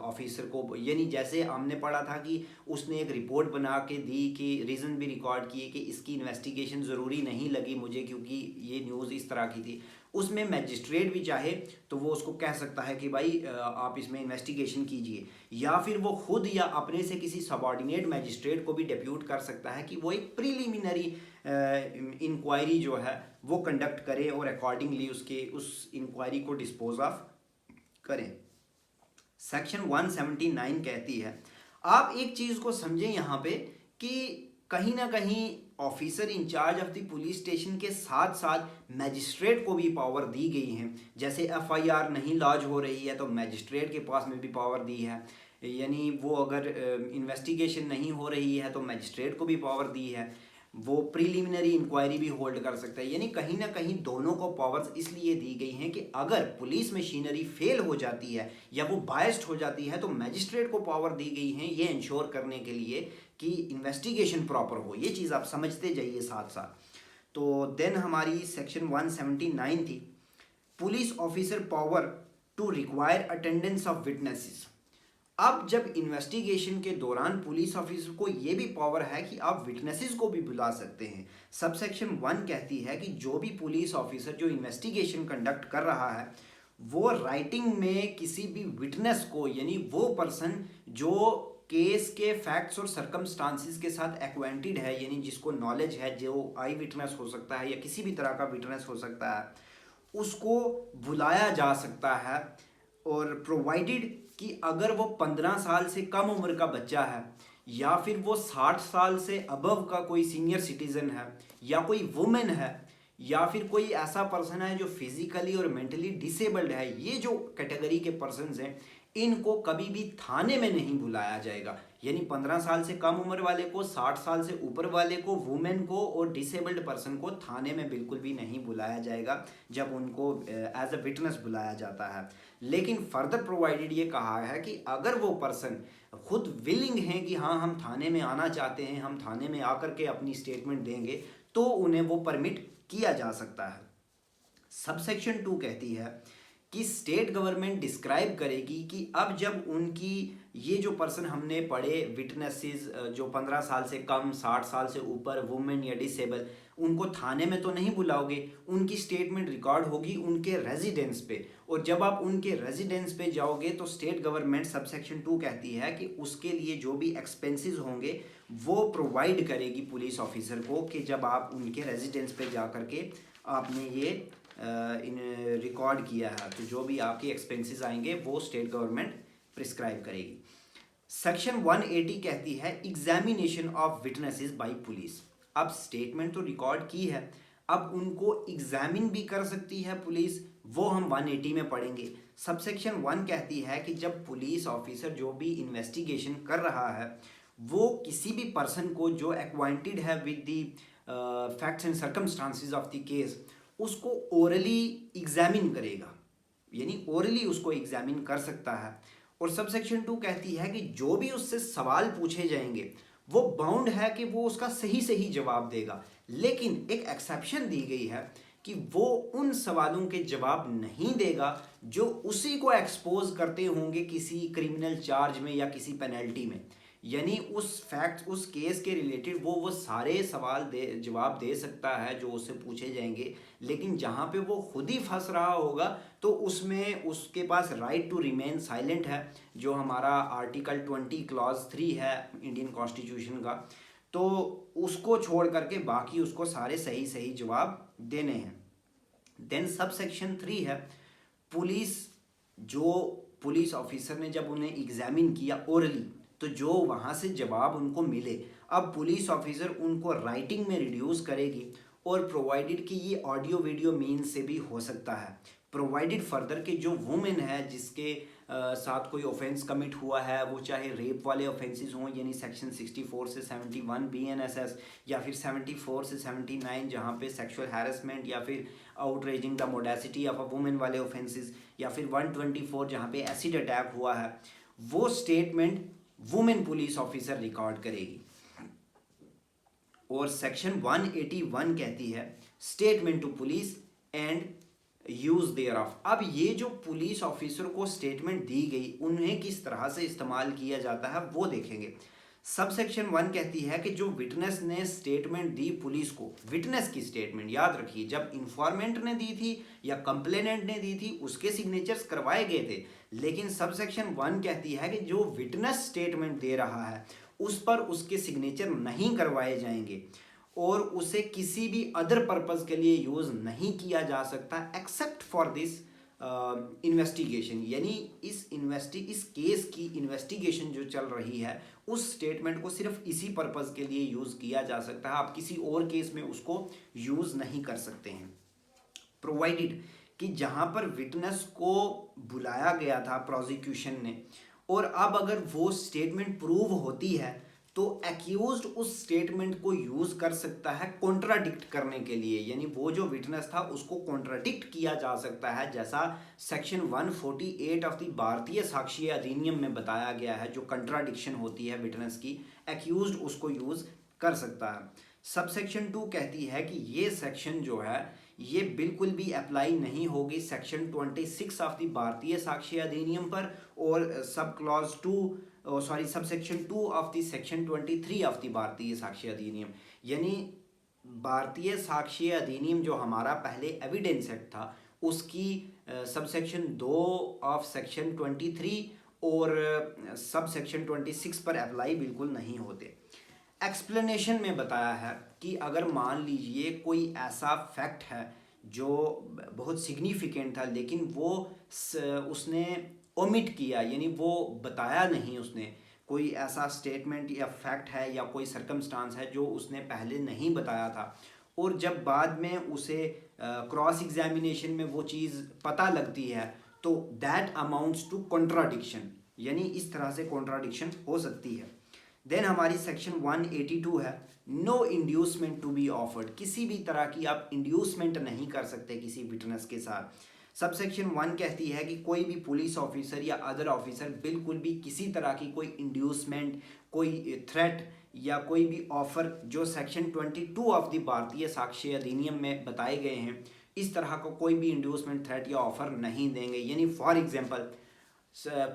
ऑफिसर को, यानी जैसे हमने पढ़ा था कि उसने एक रिपोर्ट बना के दी कि रीज़न भी रिकॉर्ड किए कि इसकी इन्वेस्टिगेशन ज़रूरी नहीं लगी मुझे क्योंकि ये न्यूज़ इस तरह की थी, उसमें मैजिस्ट्रेट भी चाहे तो वो उसको कह सकता है कि भाई आप इसमें इन्वेस्टिगेशन कीजिए, या फिर वो खुद या अपने से किसी सबॉर्डिनेट मैजिस्ट्रेट को भी डेप्यूट कर सकता है कि वो एक प्रिलिमिनरी इंक्वायरी जो है वो कंडक्ट करे और अकॉर्डिंगली उसके उस इंक्वायरी को डिस्पोज ऑफ करें। सेक्शन 179 कहती है, आप एक चीज़ को समझें यहाँ पे कि कहीं ना कहीं officer in charge of the police station के साथ साथ मैजिस्ट्रेट को भी पावर दी गई है। जैसे एफआईआर नहीं लॉन्च हो रही है तो मैजिस्ट्रेट के पास में भी पावर दी है, यानी वो अगर इन्वेस्टिगेशन नहीं हो रही है तो मैजिस्ट्रेट को भी पावर दी है, वो प्रीलिमिनरी इंक्वायरी भी होल्ड कर सकता है। यानी कहीं ना कहीं दोनों को पावर्स इसलिए दी गई हैं कि अगर पुलिस मशीनरी फेल हो जाती है या वो बायस्ड हो जाती है तो मैजिस्ट्रेट को पावर दी गई है ये इंश्योर करने के लिए कि इन्वेस्टिगेशन प्रॉपर हो। ये चीज़ आप समझते जाइए साथ साथ। तो देन हमारी सेक्शन 179 थी police officer power to require attendance of witnesses. अब जब इन्वेस्टिगेशन के दौरान पुलिस ऑफिसर को ये भी पावर है कि आप विटनेसेस को भी बुला सकते हैं। सब सेक्शन 1 कहती है कि जो भी पुलिस ऑफिसर जो इन्वेस्टिगेशन कंडक्ट कर रहा है वो राइटिंग में किसी भी विटनेस को, यानी वो पर्सन जो केस के फैक्ट्स और सर्कमस्टांसिस के साथ एक्वेंटेड है, यानी जिसको नॉलेज है, जो आई विटनेस हो सकता है या किसी भी तरह का विटनेस हो सकता है, उसको बुलाया जा सकता है। और प्रोवाइडेड कि अगर वो 15 साल से कम उम्र का बच्चा है या फिर वो 60 साल से अबव का कोई सीनियर सिटीजन है या कोई वुमेन है या फिर कोई ऐसा पर्सन है जो फिजिकली और मेंटली डिसेबल्ड है, ये जो कैटेगरी के पर्सन्स हैं इनको कभी भी थाने में नहीं बुलाया जाएगा। यानी 15 साल से कम उम्र वाले को, 60 साल से ऊपर वाले को, वुमेन को और डिसेबल्ड पर्सन को थाने में बिल्कुल भी नहीं बुलाया जाएगा जब उनको एज अ विटनेस बुलाया जाता है। लेकिन फर्दर प्रोवाइडेड ये कहा है कि अगर वो पर्सन खुद विलिंग हैं कि हाँ हम थाने में आना चाहते हैं, हम थाने में आकर के अपनी स्टेटमेंट देंगे, तो उन्हें वो परमिट किया जा सकता है। सबसेक्शन 2 कहती है कि स्टेट गवर्नमेंट डिस्क्राइब करेगी कि अब जब उनकी ये जो पर्सन हमने पढ़े विटनेसेस जो 15 साल से कम, 60 साल से ऊपर, वुमेन या डिसेबल, उनको थाने में तो नहीं बुलाओगे, उनकी स्टेटमेंट रिकॉर्ड होगी उनके रेजिडेंस पे, और जब आप उनके रेजिडेंस पे जाओगे तो स्टेट गवर्नमेंट सबसेक्शन 2 कहती है कि उसके लिए जो भी एक्सपेंसेस होंगे वो प्रोवाइड करेगी पुलिस ऑफिसर को कि जब आप उनके रेजिडेंस पे जा करके आपने ये इन रिकॉर्ड किया है तो जो भी आपके एक्सपेंसेस आएंगे वो स्टेट गवर्नमेंट प्रिस्क्राइब करेगी। सेक्शन 180 कहती है examination of witnesses by police. अब स्टेटमेंट तो रिकॉर्ड की है, अब उनको एग्जामिन भी कर सकती है पुलिस, वो हम 180 में पढ़ेंगे। सबसेक्शन 1 कहती है कि जब पुलिस ऑफिसर जो भी इन्वेस्टिगेशन कर रहा है वो किसी भी पर्सन को जो एक्वाइंटेड है with the facts and circumstances of the case उसको ओरली एग्जामिन करेगा, यानी ओरली उसको एग्जामिन कर सकता है। और सबसेक्शन 2 कहती है कि जो भी उससे सवाल पूछे जाएंगे वो बाउंड है कि वो उसका सही सही जवाब देगा। लेकिन एक एक्सेप्शन दी गई है कि वो उन सवालों के जवाब नहीं देगा जो उसी को एक्सपोज करते होंगे किसी क्रिमिनल चार्ज में या किसी पेनल्टी में। यानी उस फैक्ट उस केस के रिलेटेड वो सारे सवाल जवाब दे सकता है जो उससे पूछे जाएंगे, लेकिन जहाँ पे वो खुद ही फंस रहा होगा तो उसमें उसके पास राइट टू रिमेन साइलेंट है, जो हमारा आर्टिकल 20 क्लॉज 3 है इंडियन कॉन्स्टिट्यूशन का। तो उसको छोड़ करके बाकी उसको सारे सही सही जवाब देने हैं। देन सब सेक्शन 3 है पुलिस, जो पुलिस ऑफिसर ने जब उन्हें एग्जामिन किया ओरली, तो जो वहाँ से जवाब उनको मिले, अब पुलिस ऑफिसर उनको राइटिंग में रिड्यूस करेगी, और प्रोवाइडेड कि ये ऑडियो वीडियो मीन्स से भी हो सकता है। प्रोवाइडेड फर्दर कि जो वुमेन है जिसके साथ कोई ऑफेंस कमिट हुआ है, वो चाहे रेप वाले ऑफेंसेस हों यानी सेक्शन 64 से 71 BNSS, या फिर 74 से 79 जहाँ पे सेक्सुअल हैरेसमेंट या फिर outraging the modesty of a women वाले ऑफेंसेस, या फिर 124 जहाँ पे एसिड अटैक हुआ है, वो statement women police officer record करेगी। और सेक्शन 181 कहती है statement to police and use thereof. अब ये जो पुलिस ऑफिसर को स्टेटमेंट दी गई उन्हें किस तरह से इस्तेमाल किया जाता है वो देखेंगे। सब सेक्शन 1 कहती है कि जो विटनेस ने स्टेटमेंट दी पुलिस को, विटनेस की स्टेटमेंट याद रखिए, जब इंफॉर्मेंट ने दी थी या कंप्लेनेंट ने दी थी उसके सिग्नेचर्स करवाए गए थे, लेकिन सब सेक्शन 1 कहती है कि जो विटनेस स्टेटमेंट दे रहा है उस पर उसके सिग्नेचर नहीं करवाए जाएंगे और उसे किसी भी अदर पर्पस के लिए यूज नहीं किया जा सकता एक्सेप्ट फॉर दिस इन्वेस्टिगेशन। यानी इस केस की इन्वेस्टिगेशन जो चल रही है उस स्टेटमेंट को सिर्फ इसी पर्पस के लिए यूज किया जा सकता है, आप किसी और केस में उसको यूज नहीं कर सकते हैं। प्रोवाइडेड कि जहां पर विटनेस को बुलाया गया था प्रोसिक्यूशन ने, और अब अगर वो स्टेटमेंट प्रूव होती है तो एक्यूज्ड उस स्टेटमेंट को यूज कर सकता है कॉन्ट्राडिक्ट करने के लिए, यानी वो जो विटनेस था उसको कॉन्ट्राडिक्ट किया जा सकता है, जैसा सेक्शन 148 ऑफ द भारतीय साक्ष्य अधिनियम में बताया गया है। जो कंट्राडिक्शन होती है विटनेस की, एक्यूज्ड उसको यूज कर सकता है। सब सेक्शन 2 कहती है कि ये सेक्शन जो है ये बिल्कुल भी अप्लाई नहीं होगी सेक्शन 26 ऑफ द भारतीय साक्ष्य अधिनियम पर, और sub clause 2 sub section 2 of the section 23 of the भारतीय साक्ष्य अधिनियम। यानी भारतीय साक्ष्य अधिनियम जो हमारा पहले एविडेंस एक्ट था उसकी सब सेक्शन 2 ऑफ सेक्शन 23 और सब सेक्शन 26 पर अप्लाई बिल्कुल नहीं होते। एक्सप्लेनेशन में बताया है कि अगर मान लीजिए कोई ऐसा फैक्ट है जो बहुत सिग्निफिकेंट था लेकिन वो उसने ओमिट किया, यानी वो बताया नहीं, उसने कोई ऐसा स्टेटमेंट या फैक्ट है या कोई सर्कमस्टांस है जो उसने पहले नहीं बताया था, और जब बाद में उसे क्रॉस एग्जामिनेशन में वो चीज़ पता लगती है तो दैट अमाउंट्स टू कॉन्ट्राडिक्शन, यानी इस तरह से कॉन्ट्राडिक्शन हो सकती है। देन हमारी सेक्शन 182 है no inducement to be offered, किसी भी तरह की आप इंड्यूसमेंट नहीं कर सकते किसी विटनेस के साथ। सब सेक्शन 1 कहती है कि कोई भी पुलिस ऑफिसर या अदर ऑफिसर बिल्कुल भी किसी तरह की कोई इंड्यूसमेंट, कोई थ्रेट या कोई भी ऑफर जो सेक्शन 22 ऑफ द भारतीय साक्ष्य अधिनियम में बताए गए हैं, इस तरह का कोई भी इंड्यूसमेंट, थ्रेट या ऑफर नहीं देंगे। यानी फॉर एग्जांपल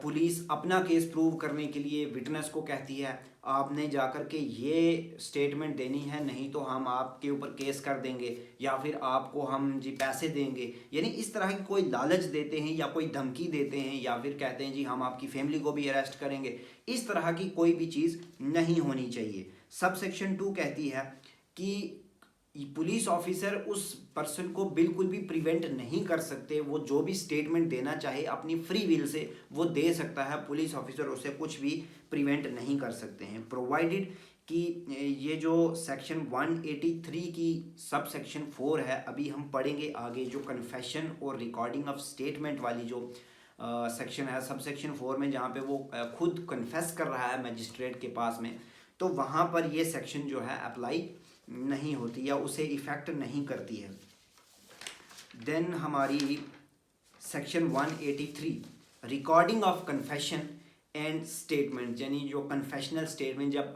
पुलिस अपना केस प्रूव करने के लिए विटनेस को कहती है आपने जाकर के ये स्टेटमेंट देनी है, नहीं तो हम आपके ऊपर केस कर देंगे या फिर आपको हम जी पैसे देंगे, यानी इस तरह की कोई लालच देते हैं या कोई धमकी देते हैं या फिर कहते हैं जी हम आपकी फैमिली को भी अरेस्ट करेंगे, इस तरह की कोई भी चीज़ नहीं होनी चाहिए। सब सेक्शन 2 कहती है कि पुलिस ऑफिसर उस पर्सन को बिल्कुल भी प्रिवेंट नहीं कर सकते, वो जो भी स्टेटमेंट देना चाहे अपनी फ्री विल से वो दे सकता है, पुलिस ऑफिसर उसे कुछ भी प्रिवेंट नहीं कर सकते हैं। प्रोवाइडेड कि ये जो सेक्शन 183 की सब सेक्शन 4 है, अभी हम पढ़ेंगे आगे, जो कन्फेशन और रिकॉर्डिंग ऑफ स्टेटमेंट वाली जो सेक्शन है सब सेक्शन 4 में, जहाँ पे वो खुद कन्फेस कर रहा है मजिस्ट्रेट के पास में, तो वहाँ पर ये सेक्शन जो है अप्लाई नहीं होती या उसे इफ़ेक्ट नहीं करती है। देन हमारी section 183 recording of confession and statement, यानी जो कन्फेशनल स्टेटमेंट जब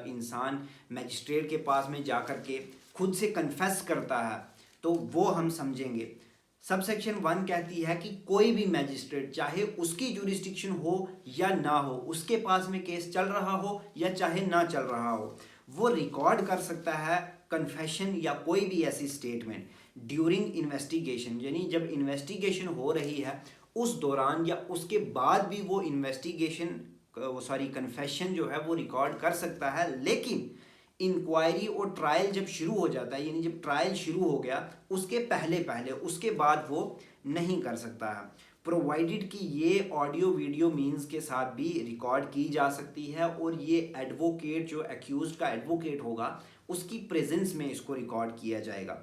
इंसान मजिस्ट्रेट के पास में जा कर के खुद से कन्फेस करता है तो वो हम समझेंगे। सब सेक्शन 1 कहती है कि कोई भी मैजिस्ट्रेट, चाहे उसकी जुरिस्डिक्शन हो या ना हो, उसके पास में केस चल रहा हो या चाहे ना चल रहा हो, वो रिकॉर्ड कर सकता है कन्फेशन या कोई भी ऐसी स्टेटमेंट ड्यूरिंग इन्वेस्टिगेशन, यानी जब इन्वेस्टिगेशन हो रही है उस दौरान या उसके बाद भी वो इन्वेस्टिगेशन कन्फेशन जो है वो रिकॉर्ड कर सकता है। लेकिन इंक्वायरी और ट्रायल जब शुरू हो जाता है, यानी जब ट्रायल शुरू हो गया उसके पहले पहले, उसके बाद वो नहीं कर सकता है, प्रोवाइडेड कि ये ऑडियो वीडियो मीन्स के साथ भी रिकॉर्ड की जा सकती है और ये एडवोकेट, जो एक्यूज्ड का एडवोकेट होगा, उसकी प्रेजेंस में इसको रिकॉर्ड किया जाएगा।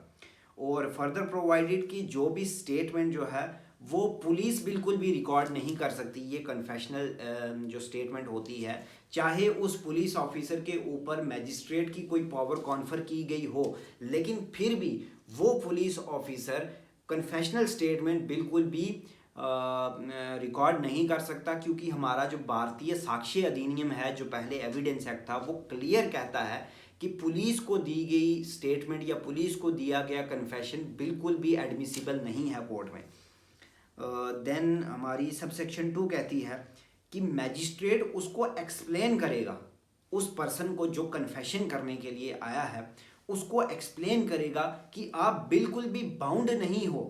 और फर्दर प्रोवाइडेड कि जो भी स्टेटमेंट जो है वो पुलिस बिल्कुल भी रिकॉर्ड नहीं कर सकती। ये कन्फेशनल जो स्टेटमेंट होती है, चाहे उस पुलिस ऑफिसर के ऊपर मैजिस्ट्रेट की कोई पावर कॉन्फर की गई हो, लेकिन फिर भी वो पुलिस ऑफिसर कन्फेशनल स्टेटमेंट बिल्कुल भी रिकॉर्ड नहीं कर सकता, क्योंकि हमारा जो भारतीय साक्ष्य अधिनियम है, जो पहले एविडेंस एक्ट था, वो क्लियर कहता है कि पुलिस को दी गई स्टेटमेंट या पुलिस को दिया गया कन्फेशन बिल्कुल भी एडमिसिबल नहीं है कोर्ट में। देन हमारी सब सेक्शन 2 कहती है कि मैजिस्ट्रेट उसको एक्सप्लेन करेगा, उस पर्सन को जो कन्फेशन करने के लिए आया है उसको एक्सप्लेन करेगा कि आप बिल्कुल भी बाउंड नहीं हो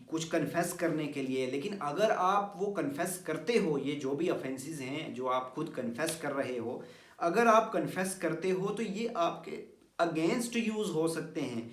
कुछ कन्फेस करने के लिए, लेकिन अगर आप वो कन्फेस करते हो, ये जो भी ऑफेंसेस हैं जो आप खुद कन्फेस कर रहे हो, अगर आप कन्फेस करते हो तो ये आपके अगेंस्ट यूज़ हो सकते हैं।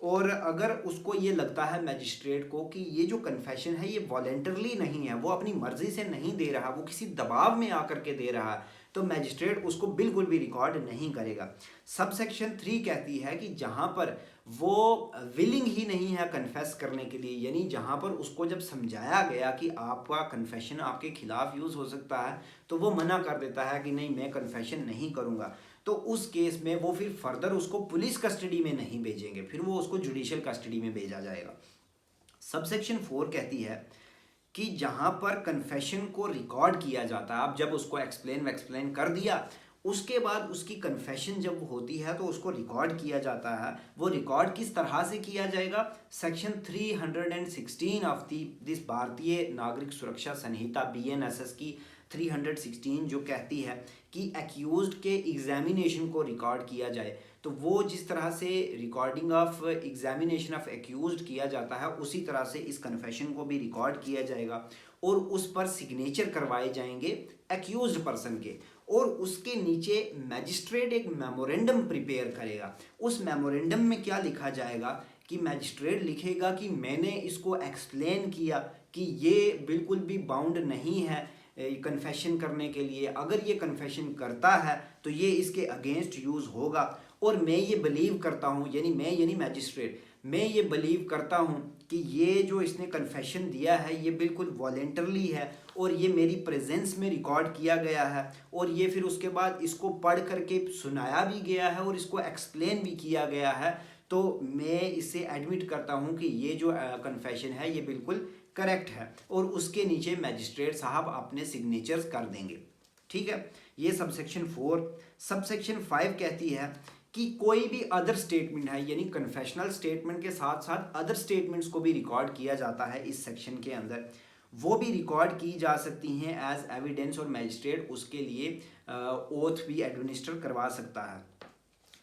और अगर उसको ये लगता है मैजिस्ट्रेट को कि ये जो कन्फेशन है ये वॉलेंटरली नहीं है, वो अपनी मर्जी से नहीं दे रहा, वो किसी दबाव में आकर के दे रहा है, तो मैजिस्ट्रेट उसको बिल्कुल भी रिकॉर्ड नहीं करेगा। सब सेक्शन 3 कहती है कि जहाँ पर वो विलिंग ही नहीं है कन्फेस करने के लिए, यानी जहाँ पर उसको जब समझाया गया कि आपका कन्फेशन आपके खिलाफ यूज़ हो सकता है, तो वो मना कर देता है कि नहीं, मैं कन्फेशन नहीं करूँगा, तो उस केस में वो फिर फर्दर उसको पुलिस कस्टडी में नहीं भेजेंगे, फिर वो उसको जुडिशियल कस्टडी में भेजा जाएगा। सब सेक्शन 4 कहती है कि जहाँ पर कन्फेशन को रिकॉर्ड किया जाता है, आप जब उसको एक्सप्लेन कर दिया, उसके बाद उसकी कन्फेशन जब होती है तो उसको रिकॉर्ड किया जाता है। वो रिकॉर्ड किस तरह से किया जाएगा? सेक्शन 316 ऑफ दिस भारतीय नागरिक सुरक्षा संहिता BNSS की 316 जो कहती है कि एक्यूज्ड के एग्जामिनेशन को रिकॉर्ड किया जाए, तो वो जिस तरह से recording of examination of accused किया जाता है, उसी तरह से इस कन्फेशन को भी रिकॉर्ड किया जाएगा और उस पर सिग्नेचर करवाए जाएंगे एक्यूज्ड पर्सन के, और उसके नीचे मैजिस्ट्रेट एक मेमोरेंडम प्रिपेयर करेगा। उस मेमोरेंडम में क्या लिखा जाएगा कि मैजिस्ट्रेट लिखेगा कि मैंने इसको एक्सप्लेन किया कि ये बिल्कुल भी बाउंड नहीं है कन्फेशन करने के लिए, अगर ये कन्फेशन करता है तो ये इसके अगेंस्ट यूज़ होगा, और मैं ये बिलीव करता हूँ, यानी मैजिस्ट्रेट, मैं ये बिलीव करता हूँ कि ये जो इसने कन्फेशन दिया है ये बिल्कुल वॉलेंटरली है और ये मेरी प्रेजेंस में रिकॉर्ड किया गया है, और ये फिर उसके बाद इसको पढ़ करके सुनाया भी गया है और इसको एक्सप्लेन भी किया गया है, तो मैं इसे एडमिट करता हूँ कि ये जो कन्फेशन है ये बिल्कुल करेक्ट है, और उसके नीचे मैजिस्ट्रेट साहब अपने सिग्नेचर्स कर देंगे। ठीक है, ये सब सेक्शन 4। सब सेक्शन 5 कहती है कि कोई भी अदर स्टेटमेंट है, यानी कन्फेशनल स्टेटमेंट के साथ साथ अदर स्टेटमेंट्स को भी रिकॉर्ड किया जाता है इस सेक्शन के अंदर, वो भी रिकॉर्ड की जा सकती हैं एज एविडेंस, और मैजिस्ट्रेट उसके लिए ओथ भी एडमिनिस्टर करवा सकता है।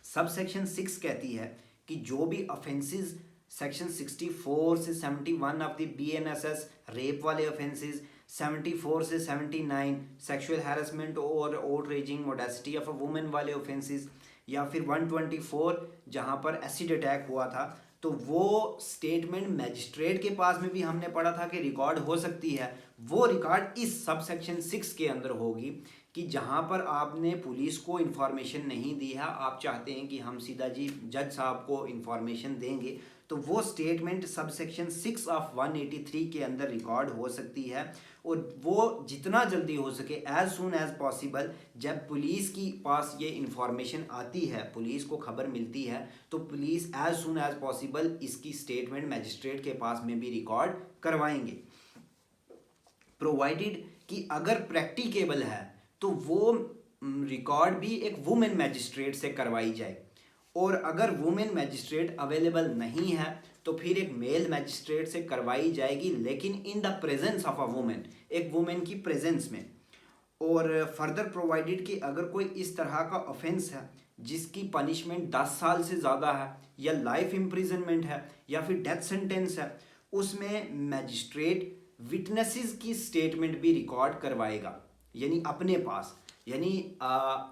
सब सेक्शन 6 कहती है कि जो भी ऑफेंसेस सेक्शन 64 से 71 ऑफ द BNSS रेप वाले ऑफेंसेस, 74 से 79 सेक्सुअल हैरेसमेंट और outraging modesty of a women वाले ऑफेंसेस, या फिर 124 जहाँ पर एसिड अटैक हुआ था, तो वो स्टेटमेंट मैजिस्ट्रेट के पास में भी हमने पढ़ा था कि रिकॉर्ड हो सकती है। वो रिकॉर्ड इस सब सेक्शन 6 के अंदर होगी कि जहाँ पर आपने पुलिस को इन्फॉर्मेशन नहीं दी है, आप चाहते हैं कि हम सीधा जी जज साहब को इन्फॉर्मेशन देंगे, तो वो स्टेटमेंट सब सेक्शन 6 ऑफ 183 के अंदर रिकॉर्ड हो सकती है, और वो जितना जल्दी हो सके एज सुन एज पॉसिबल, जब पुलिस की पास ये इन्फॉर्मेशन आती है, पुलिस को खबर मिलती है, तो police as soon as possible इसकी स्टेटमेंट मैजिस्ट्रेट के पास में भी रिकॉर्ड करवाएंगे, प्रोवाइडेड कि अगर प्रैक्टिकेबल है तो वो रिकॉर्ड भी एक वुमेन मैजिस्ट्रेट से करवाई जाए, और अगर वुमेन मैजिस्ट्रेट अवेलेबल नहीं है तो फिर एक मेल मैजिस्ट्रेट से करवाई जाएगी, लेकिन in the presence of a women, एक वुमेन की प्रेजेंस में। और फर्दर प्रोवाइडेड कि अगर कोई इस तरह का ऑफेंस है जिसकी पनिशमेंट 10 साल से ज़्यादा है या लाइफ इम्प्रिजनमेंट है या फिर डेथ सेंटेंस है, उसमें मैजिस्ट्रेट विटनेसेस की स्टेटमेंट भी रिकॉर्ड करवाएगा, यानी अपने पास। यानी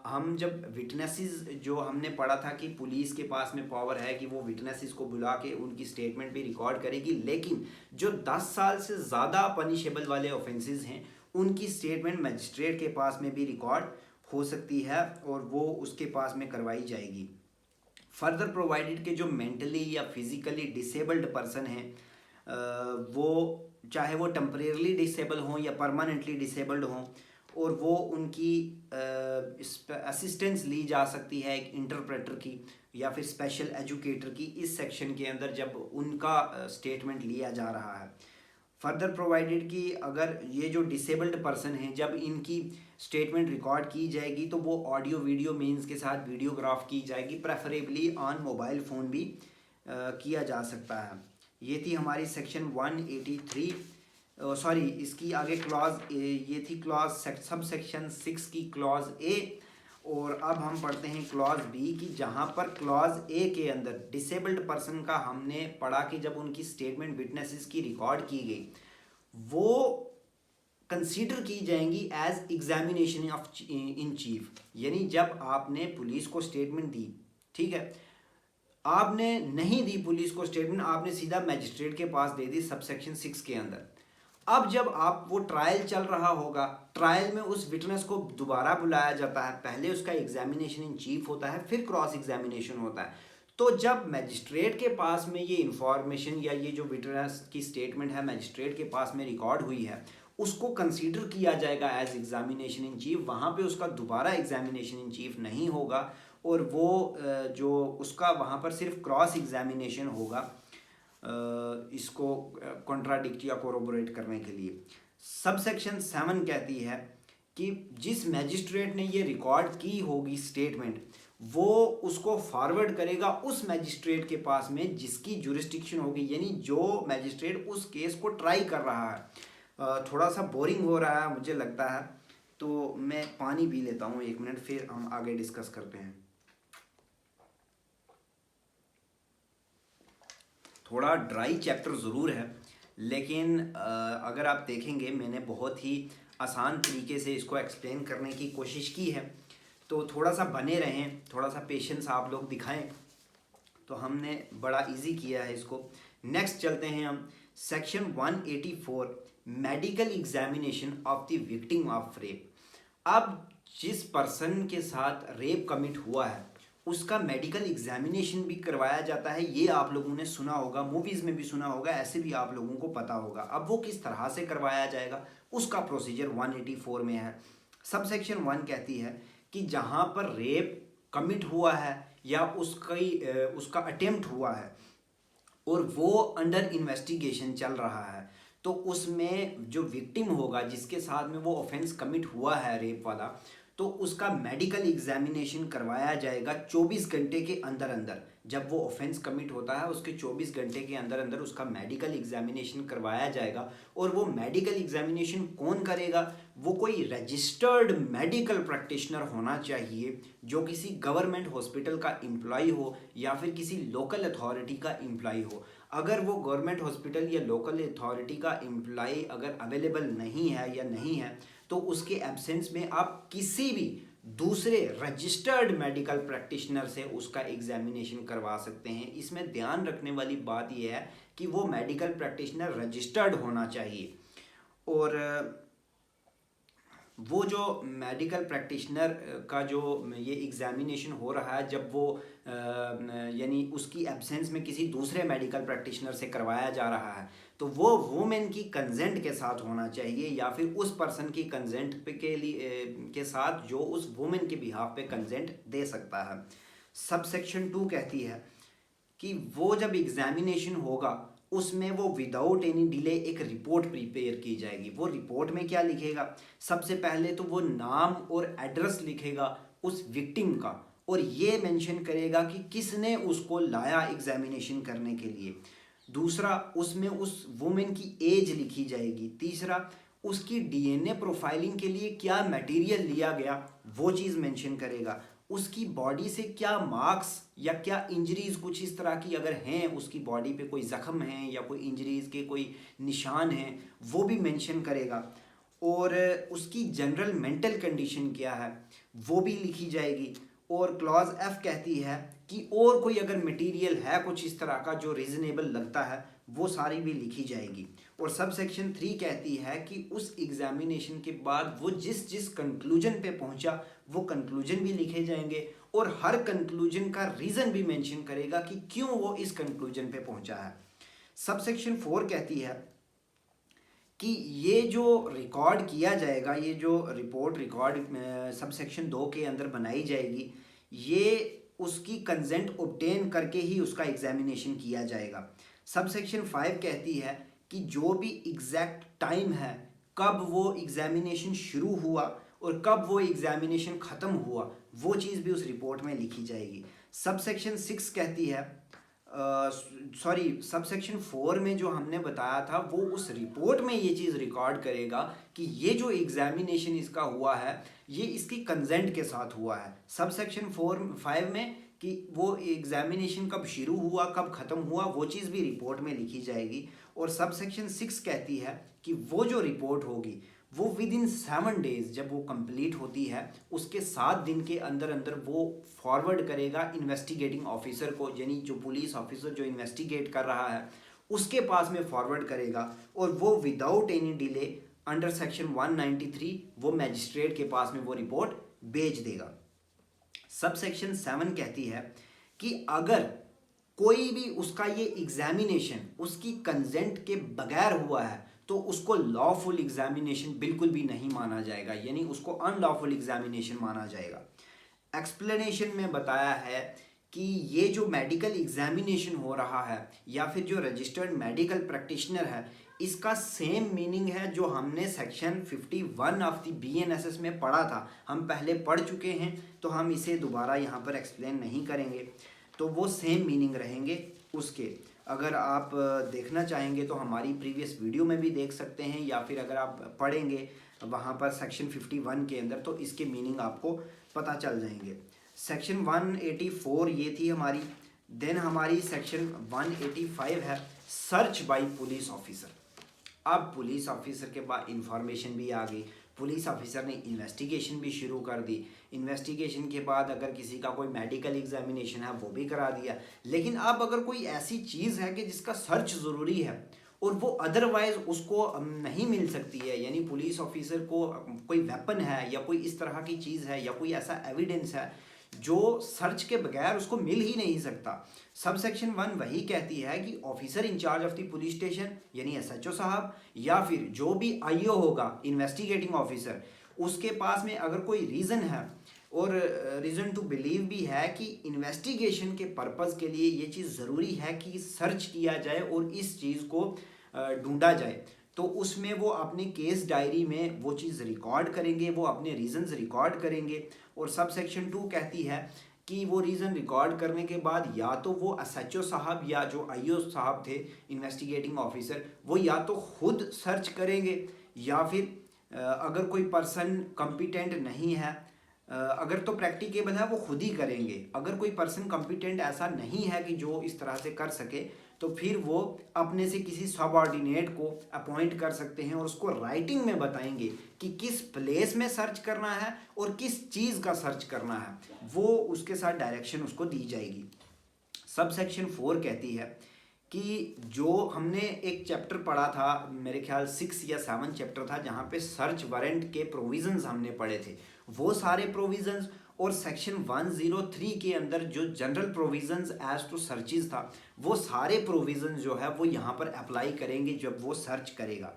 हम जब विटनेसेस, जो हमने पढ़ा था कि पुलिस के पास में पावर है कि वो विटनेसेस को बुला के उनकी स्टेटमेंट भी रिकॉर्ड करेगी, लेकिन जो 10 साल से ज़्यादा पनिशेबल वाले ऑफेंसेस हैं उनकी स्टेटमेंट मजिस्ट्रेट के पास में भी रिकॉर्ड हो सकती है और वो उसके पास में करवाई जाएगी। फर्दर प्रोवाइडेड के जो मेंटली या फिजिकली डिसेबल्ड पर्सन हैं, वो चाहे वो टेम्परेरली डिसेबल हों या परमानेंटली डिसेबल्ड हों, और वो उनकी असिस्टेंस ली जा सकती है एक इंटरप्रेटर की या फिर स्पेशल एजुकेटर की, इस सेक्शन के अंदर जब उनका स्टेटमेंट लिया जा रहा है। फर्दर प्रोवाइडेड कि अगर ये जो डिसेबल्ड पर्सन हैं, जब इनकी स्टेटमेंट रिकॉर्ड की जाएगी तो वो ऑडियो वीडियो मीन्स के साथ वीडियोग्राफ की जाएगी, प्रेफरेबली ऑन मोबाइल फ़ोन भी किया जा सकता है। ये थी हमारी सेक्शन 183, सॉरी इसकी आगे क्लॉज ये थी क्लॉज सब सेक्शन 6 की क्लॉज ए। और अब हम पढ़ते हैं क्लॉज बी की, जहाँ पर क्लॉज ए के अंदर डिसेबल्ड पर्सन का हमने पढ़ा कि जब उनकी स्टेटमेंट विटनेसेस की रिकॉर्ड की गई वो कंसीडर की जाएंगी as examination of in chief. यानी जब आपने पुलिस को स्टेटमेंट दी, ठीक है, आपने नहीं दी पुलिस को स्टेटमेंट, आपने सीधा मैजिस्ट्रेट के पास दे दी सब सेक्शन 6 के अंदर। अब जब आप वो ट्रायल चल रहा होगा, ट्रायल में उस विटनेस को दोबारा बुलाया जाता है, पहले उसका एग्जामिनेशन इन चीफ होता है, फिर क्रॉस एग्जामिनेशन होता है। तो जब मैजिस्ट्रेट के पास में ये इंफॉर्मेशन या ये जो विटनेस की स्टेटमेंट है मैजिस्ट्रेट के पास में रिकॉर्ड हुई है, उसको कंसीडर किया जाएगा एज एग्जामिनेशन इन चीफ। वहाँ पे उसका दोबारा एग्जामिनेशन इन चीफ नहीं होगा और वो जो उसका वहाँ पर सिर्फ क्रॉस एग्जामिनेशन होगा इसको कॉन्ट्राडिक्ट या कोरोबोरेट करने के लिए। सब सेक्शन 7 कहती है कि जिस मैजिस्ट्रेट ने ये रिकॉर्ड की होगी स्टेटमेंट, वो उसको फॉरवर्ड करेगा उस मैजिस्ट्रेट के पास में जिसकी जुरिस्डिक्शन होगी, यानी जो मैजिस्ट्रेट उस केस को ट्राई कर रहा है। थोड़ा सा बोरिंग हो रहा है मुझे लगता है, तो मैं पानी पी लेता हूँ 1 मिनट, फिर हम आगे डिस्कस करते हैं। थोड़ा ड्राई चैप्टर ज़रूर है, लेकिन अगर आप देखेंगे मैंने बहुत ही आसान तरीके से इसको एक्सप्लेन करने की कोशिश की है, तो थोड़ा सा बने रहें, थोड़ा सा पेशेंस आप लोग दिखाएं, तो हमने बड़ा इजी किया है इसको। नेक्स्ट चलते हैं हम section 184 medical examination of the victim of rape. अब जिस पर्सन के साथ रेप कमिट हुआ है उसका मेडिकल एग्जामिनेशन भी करवाया जाता है, ये आप लोगों ने सुना होगा, मूवीज़ में भी सुना होगा, ऐसे भी आप लोगों को पता होगा। अब वो किस तरह से करवाया जाएगा उसका प्रोसीजर 184 में है। सब सेक्शन 1 कहती है कि जहाँ पर रेप कमिट हुआ है या उसका अटेम्प्ट हुआ है और वो अंडर इन्वेस्टिगेशन चल रहा है, तो उसमें जो विक्टिम होगा जिसके साथ में वो ऑफेंस कमिट हुआ है रेप वाला, तो उसका मेडिकल एग्जामिनेशन करवाया जाएगा 24 घंटे के अंदर अंदर। जब वो ऑफेंस कमिट होता है उसके 24 घंटे के अंदर अंदर उसका मेडिकल एग्जामिनेशन करवाया जाएगा। और वो मेडिकल एग्जामिनेशन कौन करेगा? वो कोई रजिस्टर्ड मेडिकल प्रैक्टिशनर होना चाहिए जो किसी गवर्नमेंट हॉस्पिटल का एम्प्लॉय हो या फिर किसी लोकल अथॉरिटी का एम्प्लॉय हो। अगर वो गवर्नमेंट हॉस्पिटल या लोकल अथॉरिटी का एम्प्लॉय अगर अवेलेबल नहीं है या नहीं है, तो उसके एब्सेंस में आप किसी भी दूसरे रजिस्टर्ड मेडिकल प्रैक्टिशनर से उसका एग्जामिनेशन करवा सकते हैं। इसमें ध्यान रखने वाली बात यह है कि वो मेडिकल प्रैक्टिशनर रजिस्टर्ड होना चाहिए। और वो जो मेडिकल प्रैक्टिशनर का जो ये एग्जामिनेशन हो रहा है, जब वो यानी उसकी एब्सेंस में किसी दूसरे मेडिकल प्रैक्टिशनर से करवाया जा रहा है, तो वो वुमेन की कंसेंट के साथ होना चाहिए या फिर उस पर्सन की कंसेंट के साथ जो उस वुमेन के बिहाफ पे कंसेंट दे सकता है। सब सेक्शन 2 कहती है कि वो जब एग्जामिनेशन होगा उसमें वो विदाउट एनी डिले एक रिपोर्ट प्रिपेयर की जाएगी। वो रिपोर्ट में क्या लिखेगा? सबसे पहले तो वो नाम और एड्रेस लिखेगा उस विक्टिम का और ये मेंशन करेगा कि किसने उसको लाया एग्जामिनेशन करने के लिए। दूसरा, उसमें उस वुमेन की एज लिखी जाएगी। तीसरा, उसकी डीएनए प्रोफाइलिंग के लिए क्या मटेरियल लिया गया वो चीज़ मेंशन करेगा। उसकी बॉडी से क्या मार्क्स या क्या इंजरीज कुछ इस तरह की अगर हैं, उसकी बॉडी पे कोई ज़ख्म है या कोई इंजरीज के कोई निशान हैं वो भी मेंशन करेगा। और उसकी जनरल मेंटल कंडीशन क्या है वो भी लिखी जाएगी। और क्लॉज एफ कहती है कि और कोई अगर मटेरियल है कुछ इस तरह का जो रीजनेबल लगता है वो सारी भी लिखी जाएगी। और सब सेक्शन 3 कहती है कि उस एग्जामिनेशन के बाद वो जिस जिस कंक्लूजन पे पहुंचा वो कंक्लूजन भी लिखे जाएंगे और हर कंक्लूजन का रीज़न भी मेंशन करेगा कि क्यों वो इस कंक्लूजन पे पहुंचा है। सब सेक्शन 4 कहती है कि ये जो रिकॉर्ड किया जाएगा, ये जो रिपोर्ट रिकॉर्ड सब सेक्शन 2 के अंदर बनाई जाएगी, ये उसकी कंसेंट ऑब्टेन करके ही उसका एग्जामिनेशन किया जाएगा। सब सेक्शन 5 कहती है कि जो भी एग्जैक्ट टाइम है कब वो एग्जामिनेशन शुरू हुआ और कब वो एग्जामिनेशन ख़त्म हुआ वो चीज़ भी उस रिपोर्ट में लिखी जाएगी। सब सेक्शन 6 कहती है, सब सेक्शन 4 में जो हमने बताया था वो उस रिपोर्ट में ये चीज़ रिकॉर्ड करेगा कि ये जो एग्जामिनेशन इसका हुआ है ये इसकी कंसेंट के साथ हुआ है। सब सेक्शन 5 में कि वो एग्जामिनेशन कब शुरू हुआ कब ख़त्म हुआ वो चीज़ भी रिपोर्ट में लिखी जाएगी। और सब सेक्शन 6 कहती है कि वो जो रिपोर्ट होगी वो विद इन 7 डेज जब वो कंप्लीट होती है उसके 7 दिन के अंदर अंदर वो फॉरवर्ड करेगा इन्वेस्टिगेटिंग ऑफिसर को, यानी जो पुलिस ऑफिसर जो इन्वेस्टिगेट कर रहा है उसके पास में फॉरवर्ड करेगा। और वो without any delay under section 193 वो मैजिस्ट्रेट के पास में वो रिपोर्ट भेज देगा। सब सेक्शन 7 कहती है कि अगर कोई भी उसका ये एग्जामिनेशन उसकी कंसेंट के बगैर हुआ है तो उसको लॉफुल एग्जामिनेशन बिल्कुल भी नहीं माना जाएगा, यानी उसको अनलॉफुल एग्जामिनेशन माना जाएगा। एक्सप्लेनेशन में बताया है कि ये जो मेडिकल एग्जामिनेशन हो रहा है या फिर जो रजिस्टर्ड मेडिकल प्रैक्टिशनर है इसका सेम मीनिंग है जो हमने सेक्शन 51 ऑफ द BNSS में पढ़ा था, हम पहले पढ़ चुके हैं तो हम इसे दोबारा यहाँ पर एक्सप्लेन नहीं करेंगे। तो वो सेम मीनिंग रहेंगे उसके। अगर आप देखना चाहेंगे तो हमारी प्रीवियस वीडियो में भी देख सकते हैं या फिर अगर आप पढ़ेंगे वहाँ पर सेक्शन 51 के अंदर तो इसके मीनिंग आपको पता चल जाएंगे। सेक्शन 184 ये थी हमारी। देन हमारी सेक्शन 185 है सर्च बाय पुलिस ऑफिसर। अब पुलिस ऑफिसर के बाद इंफॉर्मेशन भी आ गई, पुलिस ऑफिसर ने इन्वेस्टिगेशन भी शुरू कर दी। इन्वेस्टिगेशन के बाद अगर किसी का कोई मेडिकल एग्जामिनेशन है वो भी करा दिया। लेकिन अब अगर कोई ऐसी चीज़ है कि जिसका सर्च ज़रूरी है और वो अदरवाइज उसको नहीं मिल सकती है, यानी पुलिस ऑफिसर को कोई वेपन है या कोई इस तरह की चीज़ है या कोई ऐसा एविडेंस है जो सर्च के बगैर उसको मिल ही नहीं सकता, सब सेक्शन 1 वही कहती है कि officer in charge of the police station यानी SHO साहब या फिर जो भी IO होगा इन्वेस्टिगेटिंग ऑफिसर उसके पास में अगर कोई रीज़न है और रीज़न टू बिलीव भी है कि इन्वेस्टिगेशन के पर्पज़ के लिए ये चीज़ ज़रूरी है कि सर्च किया जाए और इस चीज़ को ढूंढा जाए, तो उसमें वो अपने केस डायरी में वो चीज़ रिकॉर्ड करेंगे, वो अपने रीज़न्स रिकॉर्ड करेंगे। और सब सेक्शन 2 कहती है कि वो रीज़न रिकॉर्ड करने के बाद या तो वो SHO साहब या जो IO साहब थे इन्वेस्टिगेटिंग ऑफिसर वो या तो खुद सर्च करेंगे या फिर अगर कोई पर्सन कॉम्पिटेंट नहीं है, अगर तो प्रैक्टिकेबल है वो खुद ही करेंगे। अगर कोई पर्सन कॉम्पिटेंट ऐसा नहीं है कि जो इस तरह से कर सके तो फिर वो अपने से किसी सबऑर्डिनेट को अपॉइंट कर सकते हैं और उसको राइटिंग में बताएंगे कि किस प्लेस में सर्च करना है और किस चीज़ का सर्च करना है, वो उसके साथ डायरेक्शन उसको दी जाएगी। सब सेक्शन 4 कहती है कि जो हमने एक चैप्टर पढ़ा था मेरे ख्याल 6 या 7 चैप्टर था जहाँ पे सर्च वारंट के प्रोविजंस हमने पढ़े थे, वो सारे प्रोविजंस और सेक्शन 103 के अंदर जो general provisions as to searches था वो सारे प्रोविजंस जो है वो यहाँ पर अप्लाई करेंगे जब वो सर्च करेगा।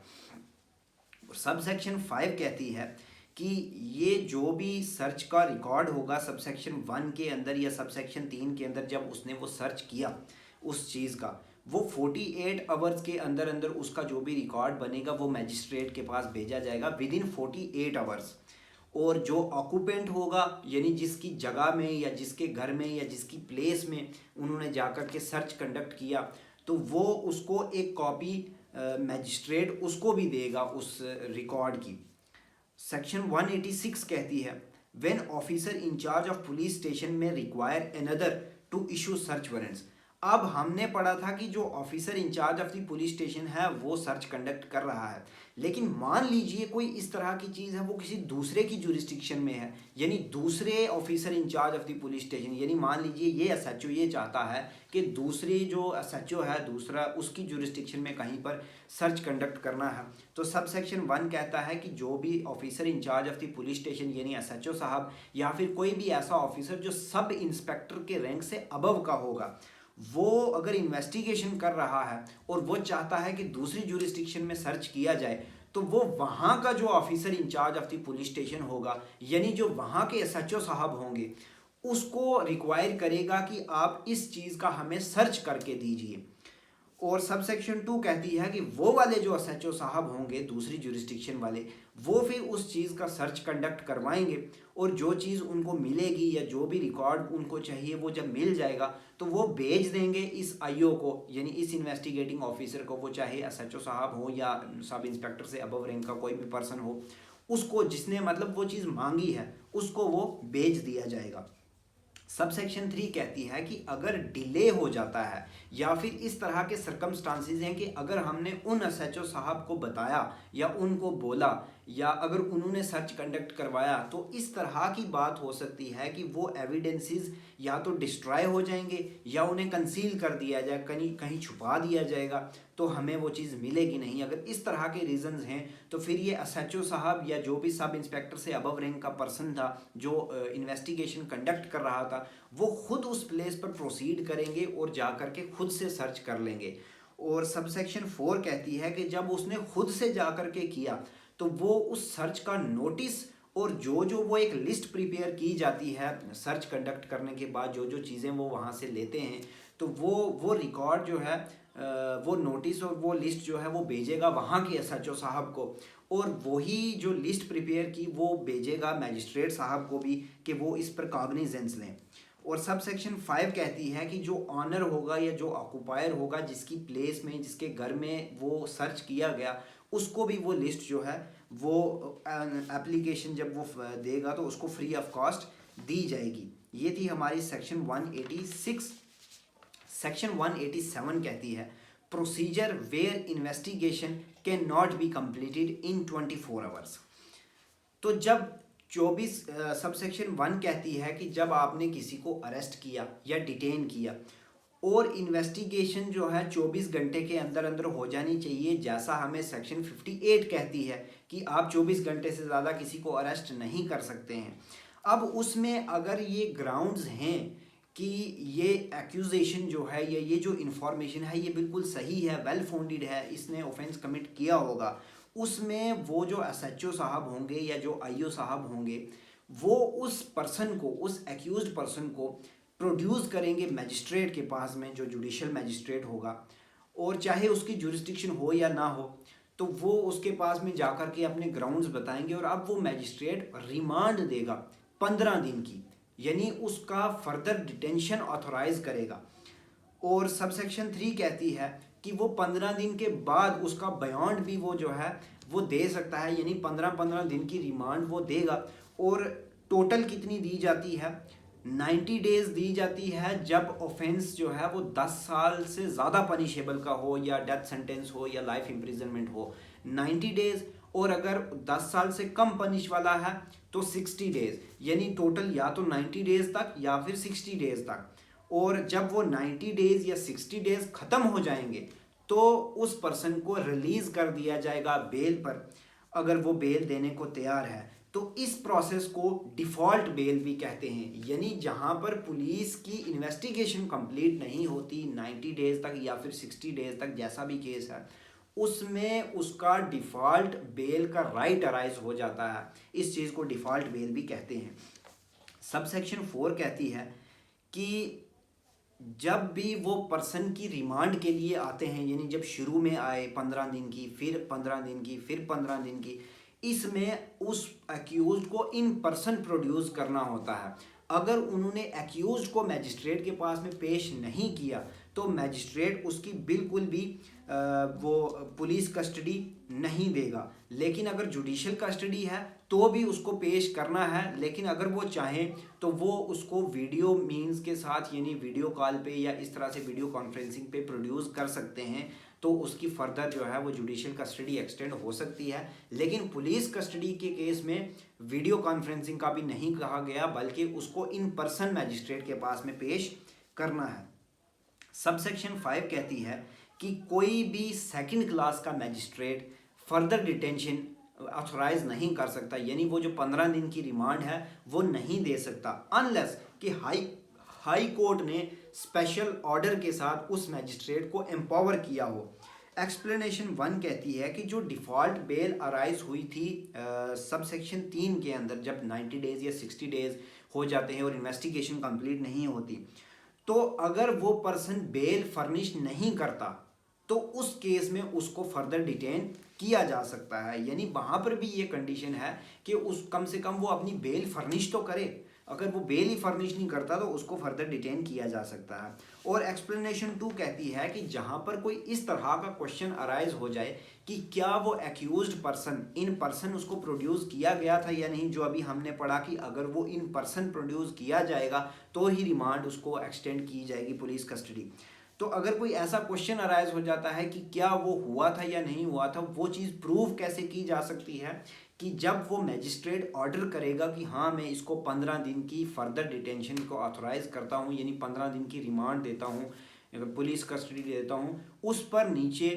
सब सेक्शन 5 कहती है कि ये जो भी सर्च का रिकॉर्ड होगा सब सेक्शन 1 के अंदर या सब सेक्शन 3 के अंदर जब उसने वो सर्च किया उस चीज़ का वो 48 आवर्स के अंदर अंदर उसका जो भी रिकॉर्ड बनेगा वो मैजिस्ट्रेट के पास भेजा जाएगा विद इन 48 आवर्स। और जो ऑक्यूपेंट होगा यानी जिसकी जगह में या जिसके घर में या जिसकी प्लेस में उन्होंने जाकर के सर्च कंडक्ट किया तो वो उसको एक कॉपी मैजिस्ट्रेट उसको भी देगा उस रिकॉर्ड की। सेक्शन 186 कहती है when officer in charge of police station में require another to issue search warrants. अब हमने पढ़ा था कि जो officer in charge of the police station है वो सर्च कंडक्ट कर रहा है, लेकिन मान लीजिए कोई इस तरह की चीज़ है वो किसी दूसरे की जुरिस्डिक्शन में है, यानी दूसरे officer in charge of the police station, यानी मान लीजिए ये एसएचओ ये चाहता है कि दूसरी जो एसएचओ है दूसरा उसकी जुरिस्डिक्शन में कहीं पर सर्च कंडक्ट करना है। तो सब सेक्शन 1 कहता है कि जो भी officer in charge of the police station यानी एसएचओ साहब या फिर कोई भी ऐसा ऑफिसर जो सब इंस्पेक्टर के रैंक से अबव का होगा, वो अगर इन्वेस्टिगेशन कर रहा है और वो चाहता है कि दूसरी जुरिस्डिक्शन में सर्च किया जाए, तो वो वहाँ का जो officer in charge of the police station होगा यानी जो वहाँ के एसएचओ साहब होंगे उसको रिक्वायर करेगा कि आप इस चीज़ का हमें सर्च करके दीजिए। और सब सेक्शन 2 कहती है कि वो वाले जो एसएचओ साहब होंगे दूसरी जुरिस्डिक्शन वाले वो फिर उस चीज़ का सर्च कंडक्ट करवाएंगे और जो चीज़ उनको मिलेगी या जो भी रिकॉर्ड उनको चाहिए वो जब मिल जाएगा तो वो भेज देंगे इस आईओ को यानी इस इन्वेस्टिगेटिंग ऑफिसर को, वो चाहे एसएचओ साहब हो या सब इंस्पेक्टर से अबव रैंक का कोई भी पर्सन हो, उसको जिसने मतलब वो चीज़ मांगी है उसको वो भेज दिया जाएगा। सब सेक्शन 3 कहती है कि अगर डिले हो जाता है या फिर इस तरह के सर्कमस्टांसिस हैं कि अगर हमने उन एसएचओ साहब को बताया या उनको बोला या अगर उन्होंने सर्च कंडक्ट करवाया तो इस तरह की बात हो सकती है कि वो एविडेंसेस या तो डिस्ट्रॉय हो जाएंगे या उन्हें कंसील कर दिया जाए, कहीं कहीं छुपा दिया जाएगा, तो हमें वो चीज़ मिलेगी नहीं। अगर इस तरह के रीजंस हैं तो फिर ये एसएचओ साहब या जो भी सब इंस्पेक्टर से अबव रैंक का पर्सन था जो इन्वेस्टिगेशन कंडक्ट कर रहा था वो खुद उस प्लेस पर प्रोसीड करेंगे और जा कर के खुद से सर्च कर लेंगे। और सब सेक्शन 4 कहती है कि जब उसने खुद से जा कर के किया तो वो उस सर्च का नोटिस और जो जो वो एक लिस्ट प्रिपेयर की जाती है सर्च कंडक्ट करने के बाद जो जो चीज़ें वो वहाँ से लेते हैं तो वो रिकॉर्ड जो है वो नोटिस और वो लिस्ट जो है वो भेजेगा वहाँ के एसएचओ साहब को और वही जो लिस्ट प्रिपेयर की वो भेजेगा मैजिस्ट्रेट साहब को भी कि वो इस पर कॉग्निजेंस लें। और सब सेक्शन 5 कहती है कि जो ऑनर होगा या जो ऑक्यूपायर होगा जिसकी प्लेस में जिसके घर में वो सर्च किया गया उसको भी वो लिस्ट जो है वो एप्लीकेशन जब वो देगा तो उसको फ्री ऑफ कॉस्ट दी जाएगी। ये थी हमारी सेक्शन 186। सेक्शन 187 कहती है procedure where investigation cannot be completed in 24 hours. तो जब 24 सब सेक्शन 1 कहती है कि जब आपने किसी को अरेस्ट किया या डिटेन किया और इन्वेस्टिगेशन जो है 24 घंटे के अंदर अंदर हो जानी चाहिए, जैसा हमें सेक्शन 58 कहती है कि आप 24 घंटे से ज़्यादा किसी को अरेस्ट नहीं कर सकते हैं। अब उसमें अगर ये ग्राउंड्स हैं कि ये एक्यूजेशन जो है या ये जो इन्फॉर्मेशन है ये बिल्कुल सही है, वेल फाउंडेड है, इसने ऑफेंस कमिट किया होगा, उसमें वो जो एसएचओ साहब होंगे या जो आईओ साहब होंगे वो उस पर्सन को उस एक्यूज्ड पर्सन को प्रोड्यूस करेंगे मैजिस्ट्रेट के पास में जो जुडिशियल मैजिस्ट्रेट होगा, और चाहे उसकी जुरिस्डिक्शन हो या ना हो तो वो उसके पास में जाकर के अपने ग्राउंड्स बताएंगे और अब वो मैजिस्ट्रेट रिमांड देगा 15 दिन की, यानी उसका फर्दर डिटेंशन ऑथोराइज करेगा। और सब सेक्शन 3 कहती है कि वो 15 दिन के बाद उसका बयान भी वो जो है वो दे सकता है, यानी 15-15 दिन की रिमांड वो देगा। और टोटल कितनी दी जाती है? 90 डेज दी जाती है जब ऑफेंस जो है वो 10 साल से ज़्यादा पनिशेबल का हो या डेथ सेंटेंस हो या लाइफ इम्प्रिजनमेंट हो, 90 डेज। और अगर 10 साल से कम पनिश वाला है तो 60 डेज, यानी टोटल या तो 90 डेज तक या फिर 60 डेज तक। और जब वो 90 डेज या 60 डेज ख़त्म हो जाएंगे तो उस पर्सन को रिलीज़ कर दिया जाएगा बेल पर, अगर वो बेल देने को तैयार है। तो इस प्रोसेस को डिफ़ॉल्ट बेल भी कहते हैं, यानी जहां पर पुलिस की इन्वेस्टिगेशन कंप्लीट नहीं होती 90 डेज तक या फिर 60 डेज तक, जैसा भी केस है, उसमें उसका डिफ़ॉल्ट बेल का राइट अराइज हो जाता है। इस चीज़ को डिफ़ॉल्ट बेल भी कहते हैं। सब सेक्शन 4 कहती है कि जब भी वो पर्सन की रिमांड के लिए आते हैं, यानी जब शुरू में आए 15 दिन की, फिर 15 दिन की, फिर 15 दिन की, इसमें उस एक्यूज को इन पर्सन प्रोड्यूस करना होता है। अगर उन्होंने एक्यूज को मैजिस्ट्रेट के पास में पेश नहीं किया तो मैजिस्ट्रेट उसकी बिल्कुल भी वो पुलिस कस्टडी नहीं देगा। लेकिन अगर जुडिशल कस्टडी है तो भी उसको पेश करना है, लेकिन अगर वो चाहें तो वो उसको वीडियो मीन्स के साथ यानी वीडियो कॉल पे या इस तरह से वीडियो कॉन्फ्रेंसिंग पे प्रोड्यूस कर सकते हैं, तो उसकी फर्दर जो है वो जुडिशल कस्टडी एक्सटेंड हो सकती है। लेकिन पुलिस कस्टडी के केस में वीडियो कॉन्फ्रेंसिंग का भी नहीं कहा गया, बल्कि उसको इन पर्सन मैजिस्ट्रेट के पास में पेश करना है। सबसेक्शन 5 कहती है कि कोई भी सेकंड क्लास का मैजिस्ट्रेट फर्दर डिटेंशन ऑथोराइज नहीं कर सकता, यानी वो जो 15 दिन की रिमांड है वो नहीं दे सकता, अनलेस कि हाई कोर्ट ने स्पेशल ऑर्डर के साथ उस मैजिस्ट्रेट को एम्पावर किया हो। एक्सप्लेनेशन 1 कहती है कि जो डिफ़ॉल्ट बेल अराइज हुई थी सबसेक्शन 3 के अंदर, जब 90 डेज़ या 60 डेज़ हो जाते हैं और इन्वेस्टिगेशन कंप्लीट नहीं होती, तो अगर वो पर्सन बेल फर्निश नहीं करता तो उस केस में उसको फर्दर डिटेन किया जा सकता है। यानी वहाँ पर भी ये कंडीशन है कि उस कम से कम वो अपनी बेल फर्निश तो करे, अगर वो बेल ही फर्निश नहीं करता तो उसको फर्दर डिटेन किया जा सकता है। और एक्सप्लेनेशन 2 कहती है कि जहाँ पर कोई इस तरह का क्वेश्चन अराइज हो जाए कि क्या वो एक्यूज्ड पर्सन इन पर्सन उसको प्रोड्यूस किया गया था या नहीं, जो अभी हमने पढ़ा कि अगर वो इन पर्सन प्रोड्यूस किया जाएगा तो ही रिमांड उसको एक्सटेंड की जाएगी पुलिस कस्टडी। तो अगर कोई ऐसा क्वेश्चन अराइज हो जाता है कि क्या वो हुआ था या नहीं हुआ था, वो चीज़ प्रूव कैसे की जा सकती है कि जब वो मैजिस्ट्रेट ऑर्डर करेगा कि हाँ मैं इसको 15 दिन की फर्दर डिटेंशन को ऑथोराइज करता हूँ, यानी 15 दिन की रिमांड देता हूँ, पुलिस कस्टडी देता हूँ, उस पर नीचे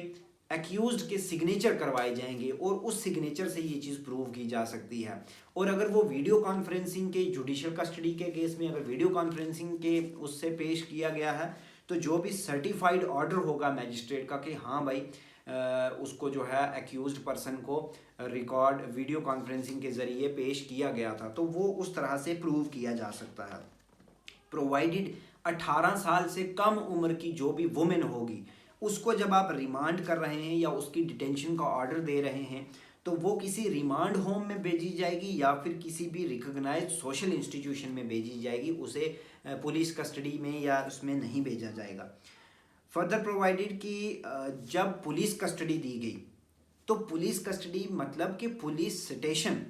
एक्यूज्ड के सिग्नेचर करवाए जाएंगे और उस सिग्नेचर से ये चीज़ प्रूव की जा सकती है। और अगर वो वीडियो कॉन्फ्रेंसिंग के जुडिशल कस्टडी के केस में अगर वीडियो कॉन्फ्रेंसिंग के उससे पेश किया गया है, तो जो भी सर्टिफाइड ऑर्डर होगा मैजिस्ट्रेट का कि हाँ भाई उसको जो है एक्यूज्ड पर्सन को रिकॉर्ड वीडियो कॉन्फ्रेंसिंग के ज़रिए पेश किया गया था, तो वो उस तरह से प्रूव किया जा सकता है। प्रोवाइडेड 18 साल से कम उम्र की जो भी वुमेन होगी, उसको जब आप रिमांड कर रहे हैं या उसकी डिटेंशन का ऑर्डर दे रहे हैं, तो वो किसी रिमांड होम में भेजी जाएगी या फिर किसी भी रिकॉग्नाइज्ड सोशल इंस्टीट्यूशन में भेजी जाएगी, उसे पुलिस कस्टडी में या उसमें नहीं भेजा जाएगा। फर्दर प्रोवाइडेड कि जब पुलिस कस्टडी दी गई, तो पुलिस कस्टडी मतलब कि पुलिस स्टेशन,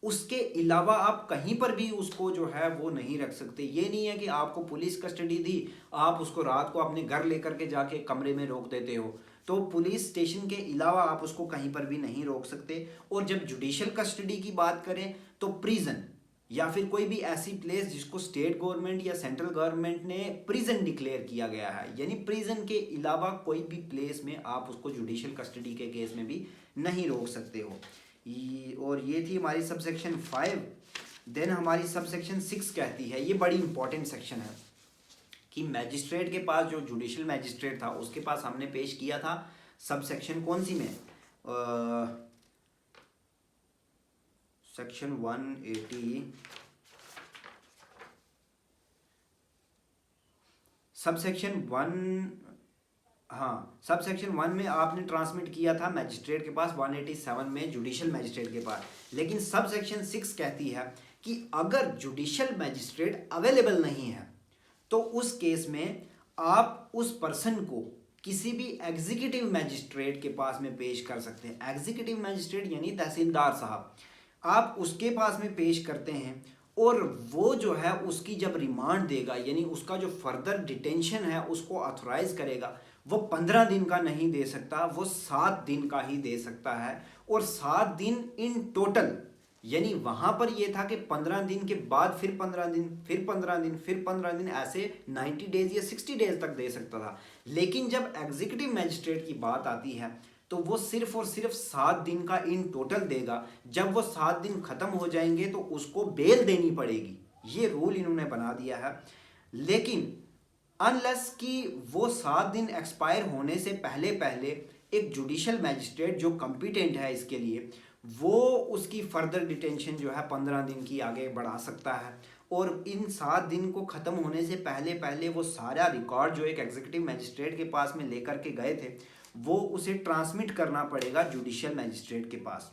उसके अलावा आप कहीं पर भी उसको जो है वो नहीं रख सकते। ये नहीं है कि आपको पुलिस कस्टडी दी, आप उसको रात को अपने घर लेकर के जाके कमरे में रोक देते हो, तो पुलिस स्टेशन के अलावा आप उसको कहीं पर भी नहीं रोक सकते। और जब जुडिशल कस्टडी की बात करें तो प्रिजन या फिर कोई भी ऐसी प्लेस जिसको स्टेट गवर्नमेंट या सेंट्रल गवर्नमेंट ने प्रिजन डिक्लेयर किया गया है, यानी प्रिजन के अलावा कोई भी प्लेस में आप उसको जुडिशल कस्टडी के केस में भी नहीं रोक सकते हो। और ये थी हमारी सबसेक्शन 5। देन हमारी सबसेक्शन 6 कहती है, ये बड़ी इंपॉर्टेंट सेक्शन है, कि मैजिस्ट्रेट के पास जो जुडिशल मैजिस्ट्रेट था उसके पास हमने पेश किया था सबसेक्शन कौन सी में, सेक्शन 180 सबसेक्शन 1, हाँ सबसेक्शन 1 में आपने ट्रांसमिट किया था मैजिस्ट्रेट के पास 187 में जुडिशल मैजिस्ट्रेट के पास। लेकिन सबसेक्शन 6 कहती है कि अगर जुडिशल मैजिस्ट्रेट अवेलेबल नहीं है तो उस केस में आप उस पर्सन को किसी भी एग्जीक्यूटिव मैजिस्ट्रेट के पास में पेश कर सकते हैं। एग्जीक्यूटिव मैजिस्ट्रेट यानी तहसीलदार साहब, आप उसके पास में पेश करते हैं और वो जो है उसकी जब रिमांड देगा, यानी उसका जो फर्दर डिटेंशन है उसको ऑथोराइज करेगा, वो 15 दिन का नहीं दे सकता, वो 7 दिन का ही दे सकता है। और 7 दिन इन टोटल, यानी वहाँ पर ये था कि 15 दिन के बाद फिर 15 दिन, फिर 15 दिन, फिर 15 दिन, ऐसे 90 डेज या 60 डेज तक दे सकता था। लेकिन जब एग्जीक्यूटिव मैजिस्ट्रेट की बात आती है तो वो सिर्फ और सिर्फ 7 दिन का इन टोटल देगा। जब वो 7 दिन खत्म हो जाएंगे तो उसको बेल देनी पड़ेगी, ये रूल इन्होंने बना दिया है। लेकिन अनलेस कि वो 7 दिन एक्सपायर होने से पहले पहले एक जुडिशल मैजिस्ट्रेट जो कॉम्पिटेंट है इसके लिए, वो उसकी फर्दर डिटेंशन जो है 15 दिन की आगे बढ़ा सकता है। और इन 7 दिन को ख़त्म होने से पहले पहले वो सारा रिकॉर्ड जो एक एग्जीक्यूटिव मैजिस्ट्रेट के पास में लेकर के गए थे वो उसे ट्रांसमिट करना पड़ेगा जुडिशल मैजिस्ट्रेट के पास।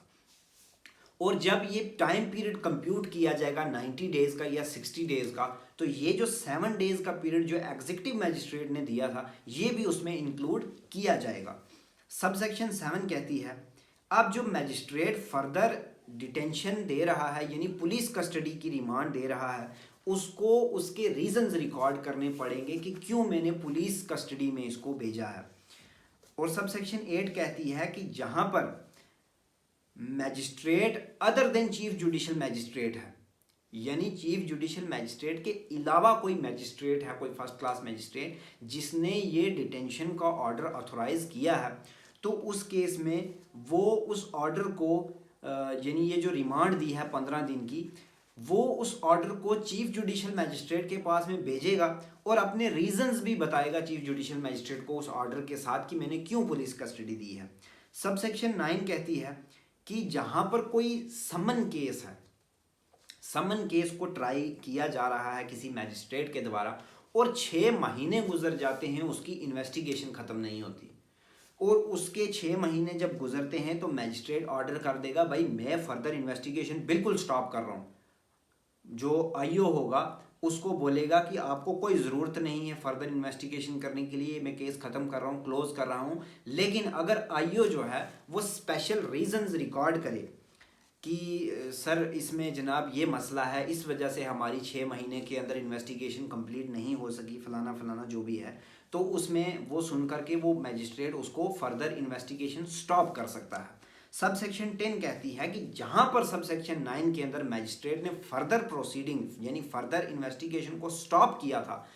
और जब ये टाइम पीरियड कंप्यूट किया जाएगा 90 डेज का या 60 डेज का, तो ये जो 7 डेज का पीरियड जो एग्जीक्यूटिव मैजिस्ट्रेट ने दिया था ये भी उसमें इंक्लूड किया जाएगा। सब सेक्शन 7 कहती है अब जो मैजिस्ट्रेट फर्दर डिटेंशन दे रहा है यानी पुलिस कस्टडी की रिमांड दे रहा है, उसको उसके रीजंस रिकॉर्ड करने पड़ेंगे कि क्यों मैंने पुलिस कस्टडी में इसको भेजा है। और सब सेक्शन 8 कहती है कि जहां पर magistrate other than chief judicial magistrate है, यानी चीफ जुडिशियल मैजिस्ट्रेट के अलावा कोई मैजिस्ट्रेट है, कोई फर्स्ट क्लास मैजिस्ट्रेट जिसने ये डिटेंशन का ऑर्डर ऑथोराइज किया है, तो उस केस में वो उस ऑर्डर को यानी ये जो रिमांड दी है 15 दिन की, वो उस ऑर्डर को चीफ जुडिशियल मैजिस्ट्रेट के पास में भेजेगा और अपने रीजंस भी बताएगा चीफ जुडिशियल मैजिस्ट्रेट को उस ऑर्डर के साथ कि मैंने क्यों पुलिस कस्टडी दी है। सब सेक्शन 9 कहती है कि जहां पर कोई समन केस है, समन केस को ट्राई किया जा रहा है किसी मैजिस्ट्रेट के द्वारा और 6 महीने गुजर जाते हैं, उसकी इन्वेस्टिगेशन खत्म नहीं होती, और उसके 6 महीने जब गुजरते हैं तो मैजिस्ट्रेट ऑर्डर कर देगा भाई मैं फर्दर इन्वेस्टिगेशन बिल्कुल स्टॉप कर रहा हूँ। जो आईओ होगा उसको बोलेगा कि आपको कोई ज़रूरत नहीं है फर्दर इन्वेस्टिगेशन करने के लिए, मैं केस ख़त्म कर रहा हूँ, क्लोज कर रहा हूँ। लेकिन अगर आईओ जो है वो स्पेशल रीजंस रिकॉर्ड करे कि सर इसमें जनाब ये मसला है, इस वजह से हमारी 6 महीने के अंदर इन्वेस्टिगेशन कंप्लीट नहीं हो सकी, फलाना फलाना जो भी है, तो उसमें वो सुन करके वो मैजिस्ट्रेट उसको फर्दर इन्वेस्टिगेशन स्टॉप कर सकता है। सब सेक्शन 10 कहती है कि जहां पर सब सेक्शन 9 के अंदर मैजिस्ट्रेट ने फर्दर प्रोसीडिंग यानी फर्दर इन्वेस्टिगेशन को स्टॉप किया था,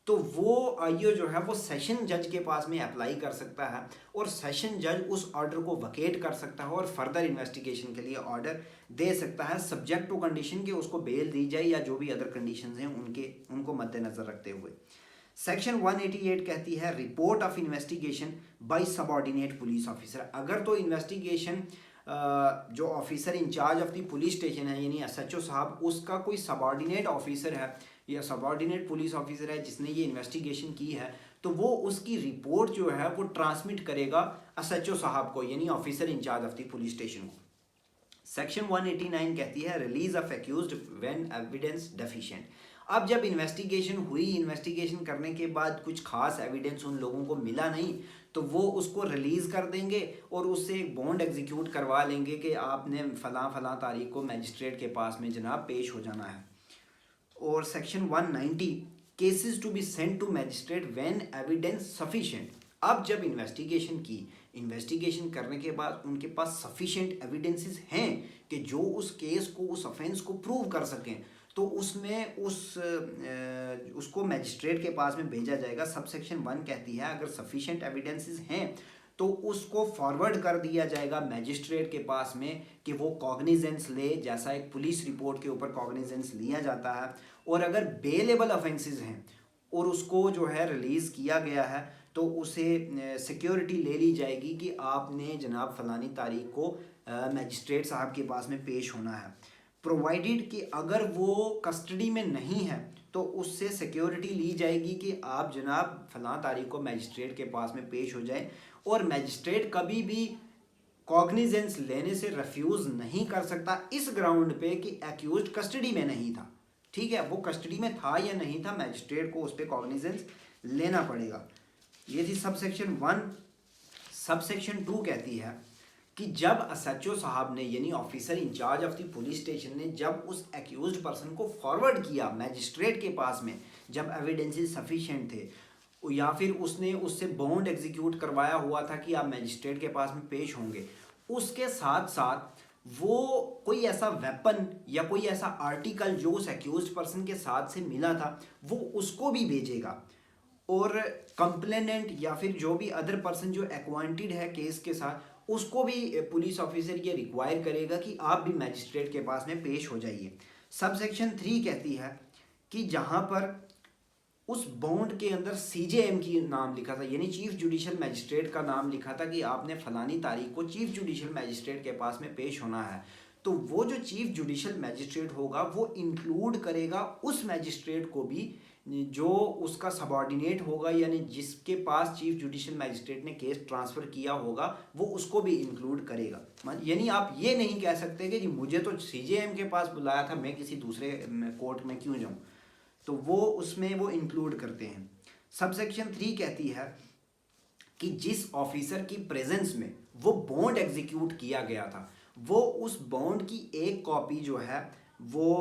तो वो आईओ जो है वो सेशन जज के पास में अप्लाई कर सकता है और सेशन जज उस ऑर्डर को वकेट कर सकता है और फर्दर इन्वेस्टिगेशन के लिए ऑर्डर दे सकता है, सब्जेक्ट टू कंडीशन के उसको बेल दी जाए या जो भी अदर कंडीशंस हैं उनको मद्देनजर रखते हुए। सेक्शन 188 कहती है report of investigation by subordinate police officer. अगर तो इन्वेस्टिगेशन जो officer in charge of the police station है यानी एसएचओ साहब, उसका कोई सबऑर्डिनेट ऑफिसर है या सबऑर्डिनेट पुलिस ऑफिसर है जिसने ये इन्वेस्टिगेशन की है, तो वो उसकी रिपोर्ट जो है वो ट्रांसमिट करेगा एसएचओ साहब को यानी officer in charge of the police station को। सेक्शन 189 कहती है release of accused when evidence deficient. अब जब इन्वेस्टिगेशन हुई, इन्वेस्टिगेशन करने के बाद कुछ खास एविडेंस उन लोगों को मिला नहीं, तो वो उसको रिलीज़ कर देंगे और उससे एक बॉन्ड एग्जीक्यूट करवा लेंगे कि आपने फलां फलां तारीख को मैजिस्ट्रेट के पास में जनाब पेश हो जाना है। और section 190 cases to be sent to magistrate when evidence sufficient. अब जब इन्वेस्टिगेशन करने के बाद उनके पास सफिशिएंट एविडेंसेस हैं कि जो उस केस को, उस ऑफेंस को प्रूव कर सकें, तो उसमें उसको मैजिस्ट्रेट के पास में भेजा जाएगा। सब सेक्शन 1 कहती है अगर सफिशिएंट एविडेंसेस हैं तो उसको फॉरवर्ड कर दिया जाएगा मैजिस्ट्रेट के पास में कि वो कॉग्निजेंस ले, जैसा एक पुलिस रिपोर्ट के ऊपर कॉग्निजेंस लिया जाता है। और अगर बेलेबल ऑफेंसेस हैं और उसको जो है रिलीज़ किया गया है तो उसे सिक्योरिटी ले ली जाएगी कि आपने जनाब फलानी तारीख को मैजिस्ट्रेट साहब के पास में पेश होना है, प्रोवाइडेड कि अगर वो कस्टडी में नहीं है तो उससे सिक्योरिटी ली जाएगी कि आप जनाब फलां तारीख को मैजिस्ट्रेट के पास में पेश हो जाए। और मैजिस्ट्रेट कभी भी कॉग्निजेंस लेने से रिफ्यूज़ नहीं कर सकता इस ग्राउंड पे कि एक्यूज्ड कस्टडी में नहीं था। ठीक है, वो कस्टडी में था या नहीं था, मैजिस्ट्रेट को उस पर कॉग्निजेंस लेना पड़ेगा। ये थी सब सेक्शन 1। सब सेक्शन 2 कहती है कि जब एसएचओ साहब ने यानी officer in charge of the police station ने जब उस एक्यूज्ड पर्सन को फॉरवर्ड किया मैजिस्ट्रेट के पास में, जब एविडेंसेस सफिशिएंट थे या फिर उसने उससे बॉन्ड एग्जीक्यूट करवाया हुआ था कि आप मैजिस्ट्रेट के पास में पेश होंगे, उसके साथ साथ वो कोई ऐसा वेपन या कोई ऐसा आर्टिकल जो उस एक्यूज्ड पर्सन के साथ से मिला था वो उसको भी भेजेगा। और कंप्लेनेंट या फिर जो भी अदर पर्सन जो एक्वांटेड है केस के साथ, उसको भी पुलिस ऑफिसर ये रिक्वायर करेगा कि आप भी मैजिस्ट्रेट के पास में पेश हो जाइए। सब सेक्शन 3 कहती है कि जहां पर उस बॉन्ड के अंदर सीजेएम की नाम लिखा था यानी चीफ जुडिशियल मैजिस्ट्रेट का नाम लिखा था कि आपने फलानी तारीख को चीफ जुडिशियल मैजिस्ट्रेट के पास में पेश होना है, तो वो जो चीफ जुडिशियल मैजिस्ट्रेट होगा वो इंक्लूड करेगा उस मैजिस्ट्रेट को भी जो उसका सबॉर्डिनेट होगा यानी जिसके पास चीफ जुडिशियल मैजिस्ट्रेट ने केस ट्रांसफ़र किया होगा वो उसको भी इंक्लूड करेगा। यानी आप ये नहीं कह सकते कि जी मुझे तो सीजेएम के पास बुलाया था, मैं किसी दूसरे कोर्ट में क्यों जाऊँ, तो वो उसमें वो इंक्लूड करते हैं। सबसेक्शन 3 कहती है कि जिस ऑफिसर की प्रेजेंस में वो बॉन्ड एग्जीक्यूट किया गया था वो उस बॉन्ड की एक कॉपी जो है वो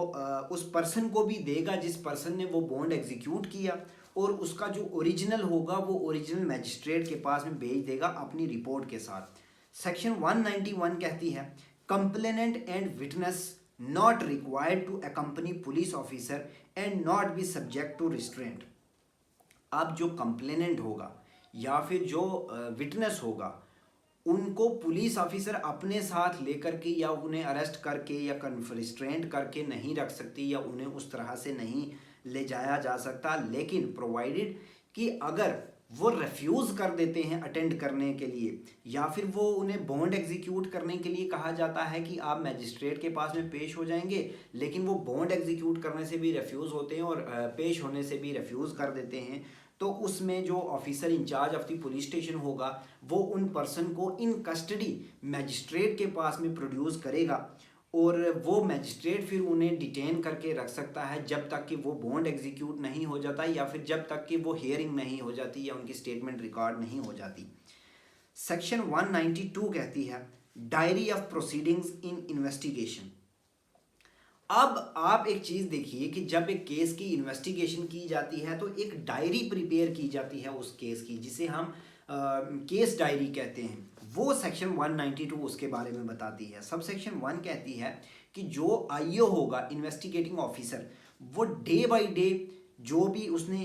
उस पर्सन को भी देगा जिस पर्सन ने वो बॉन्ड एग्जीक्यूट किया, और उसका जो ओरिजिनल होगा वो ओरिजिनल मैजिस्ट्रेट के पास में भेज देगा अपनी रिपोर्ट के साथ। सेक्शन 191 कहती है complainant and witness not required to accompany police officer and not be subject to restraint. अब जो कंप्लेनेंट होगा या फिर जो विटनेस होगा उनको पुलिस ऑफिसर अपने साथ लेकर के या उन्हें अरेस्ट करके या रिस्ट्रेंट करके नहीं रख सकती या उन्हें उस तरह से नहीं ले जाया जा सकता, लेकिन प्रोवाइडेड कि अगर वो रिफ्यूज़ कर देते हैं अटेंड करने के लिए या फिर वो उन्हें बॉन्ड एग्जीक्यूट करने के लिए कहा जाता है कि आप मैजिस्ट्रेट के पास में पेश हो जाएंगे, लेकिन वो बॉन्ड एग्जीक्यूट करने से भी रिफ्यूज़ होते हैं और पेश होने से भी रिफ्यूज़ कर देते हैं, तो उसमें जो officer in charge of the police station होगा वो उन पर्सन को इन कस्टडी मैजिस्ट्रेट के पास में प्रोड्यूस करेगा और वो मैजिस्ट्रेट फिर उन्हें डिटेन करके रख सकता है जब तक कि वो बॉन्ड एग्जीक्यूट नहीं हो जाता या फिर जब तक कि वो हियरिंग नहीं हो जाती या उनकी स्टेटमेंट रिकॉर्ड नहीं हो जाती। सेक्शन 192 कहती है diary of proceedings in investigation. अब आप एक चीज़ देखिए कि जब एक केस की इन्वेस्टिगेशन की जाती है तो एक डायरी प्रिपेयर की जाती है उस केस की, जिसे हम केस डायरी कहते हैं। वो सेक्शन 192 उसके बारे में बताती है। सब सेक्शन 1 कहती है कि जो आईओ होगा इन्वेस्टिगेटिंग ऑफिसर वो डे बाय डे जो भी उसने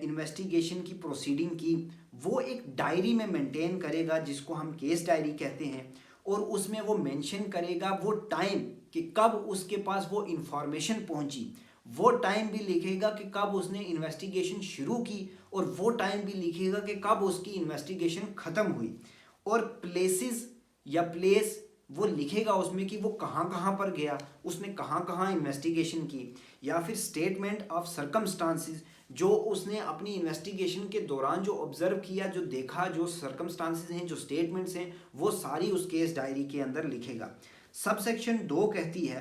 इन्वेस्टिगेशन की प्रोसीडिंग की वो एक डायरी में मेंटेन करेगा जिसको हम केस डायरी कहते हैं, और उसमें वो मेंशन करेगा वो टाइम कि कब उसके पास वो इंफॉर्मेशन पहुंची, वो टाइम भी लिखेगा कि कब उसने इन्वेस्टिगेशन शुरू की और वो टाइम भी लिखेगा कि कब उसकी इन्वेस्टिगेशन ख़त्म हुई, और प्लेसेस या प्लेस वो लिखेगा उसमें कि वो कहाँ कहाँ पर गया, उसने कहाँ कहाँ इन्वेस्टिगेशन की, या फिर स्टेटमेंट ऑफ सर्कमस्टांसिस जो उसने अपनी इन्वेस्टिगेशन के दौरान जो ऑब्जर्व किया, जो देखा, जो सर्कमस्टांसिस हैं, जो स्टेटमेंट्स हैं, वो सारी उस केस डायरी के अंदर लिखेगा। सब सेक्शन 2 कहती है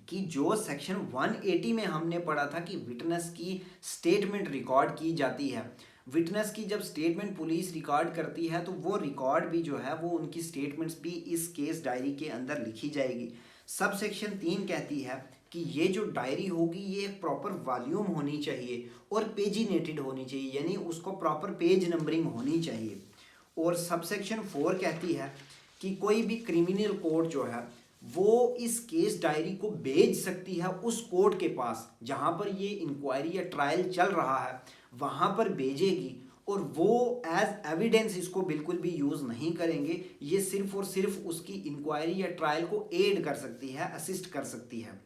कि जो सेक्शन 180 में हमने पढ़ा था कि विटनेस की स्टेटमेंट रिकॉर्ड की जाती है, विटनेस की जब स्टेटमेंट पुलिस रिकॉर्ड करती है तो वो रिकॉर्ड भी जो है वो उनकी स्टेटमेंट्स भी इस केस डायरी के अंदर लिखी जाएगी। सब सेक्शन 3 कहती है कि ये जो डायरी होगी ये एक प्रॉपर वॉल्यूम होनी चाहिए और पेजिनेटेड होनी चाहिए, यानी उसको प्रॉपर पेज नंबरिंग होनी चाहिए। और सब सेक्शन 4 कहती है कि कोई भी क्रिमिनल कोर्ट जो है वो इस केस डायरी को भेज सकती है उस कोर्ट के पास जहाँ पर ये इंक्वायरी या ट्रायल चल रहा है, वहाँ पर भेजेगी, और वो एज एविडेंस इसको बिल्कुल भी यूज़ नहीं करेंगे, ये सिर्फ और सिर्फ उसकी इंक्वायरी या ट्रायल को एड कर सकती है, असिस्ट कर सकती है।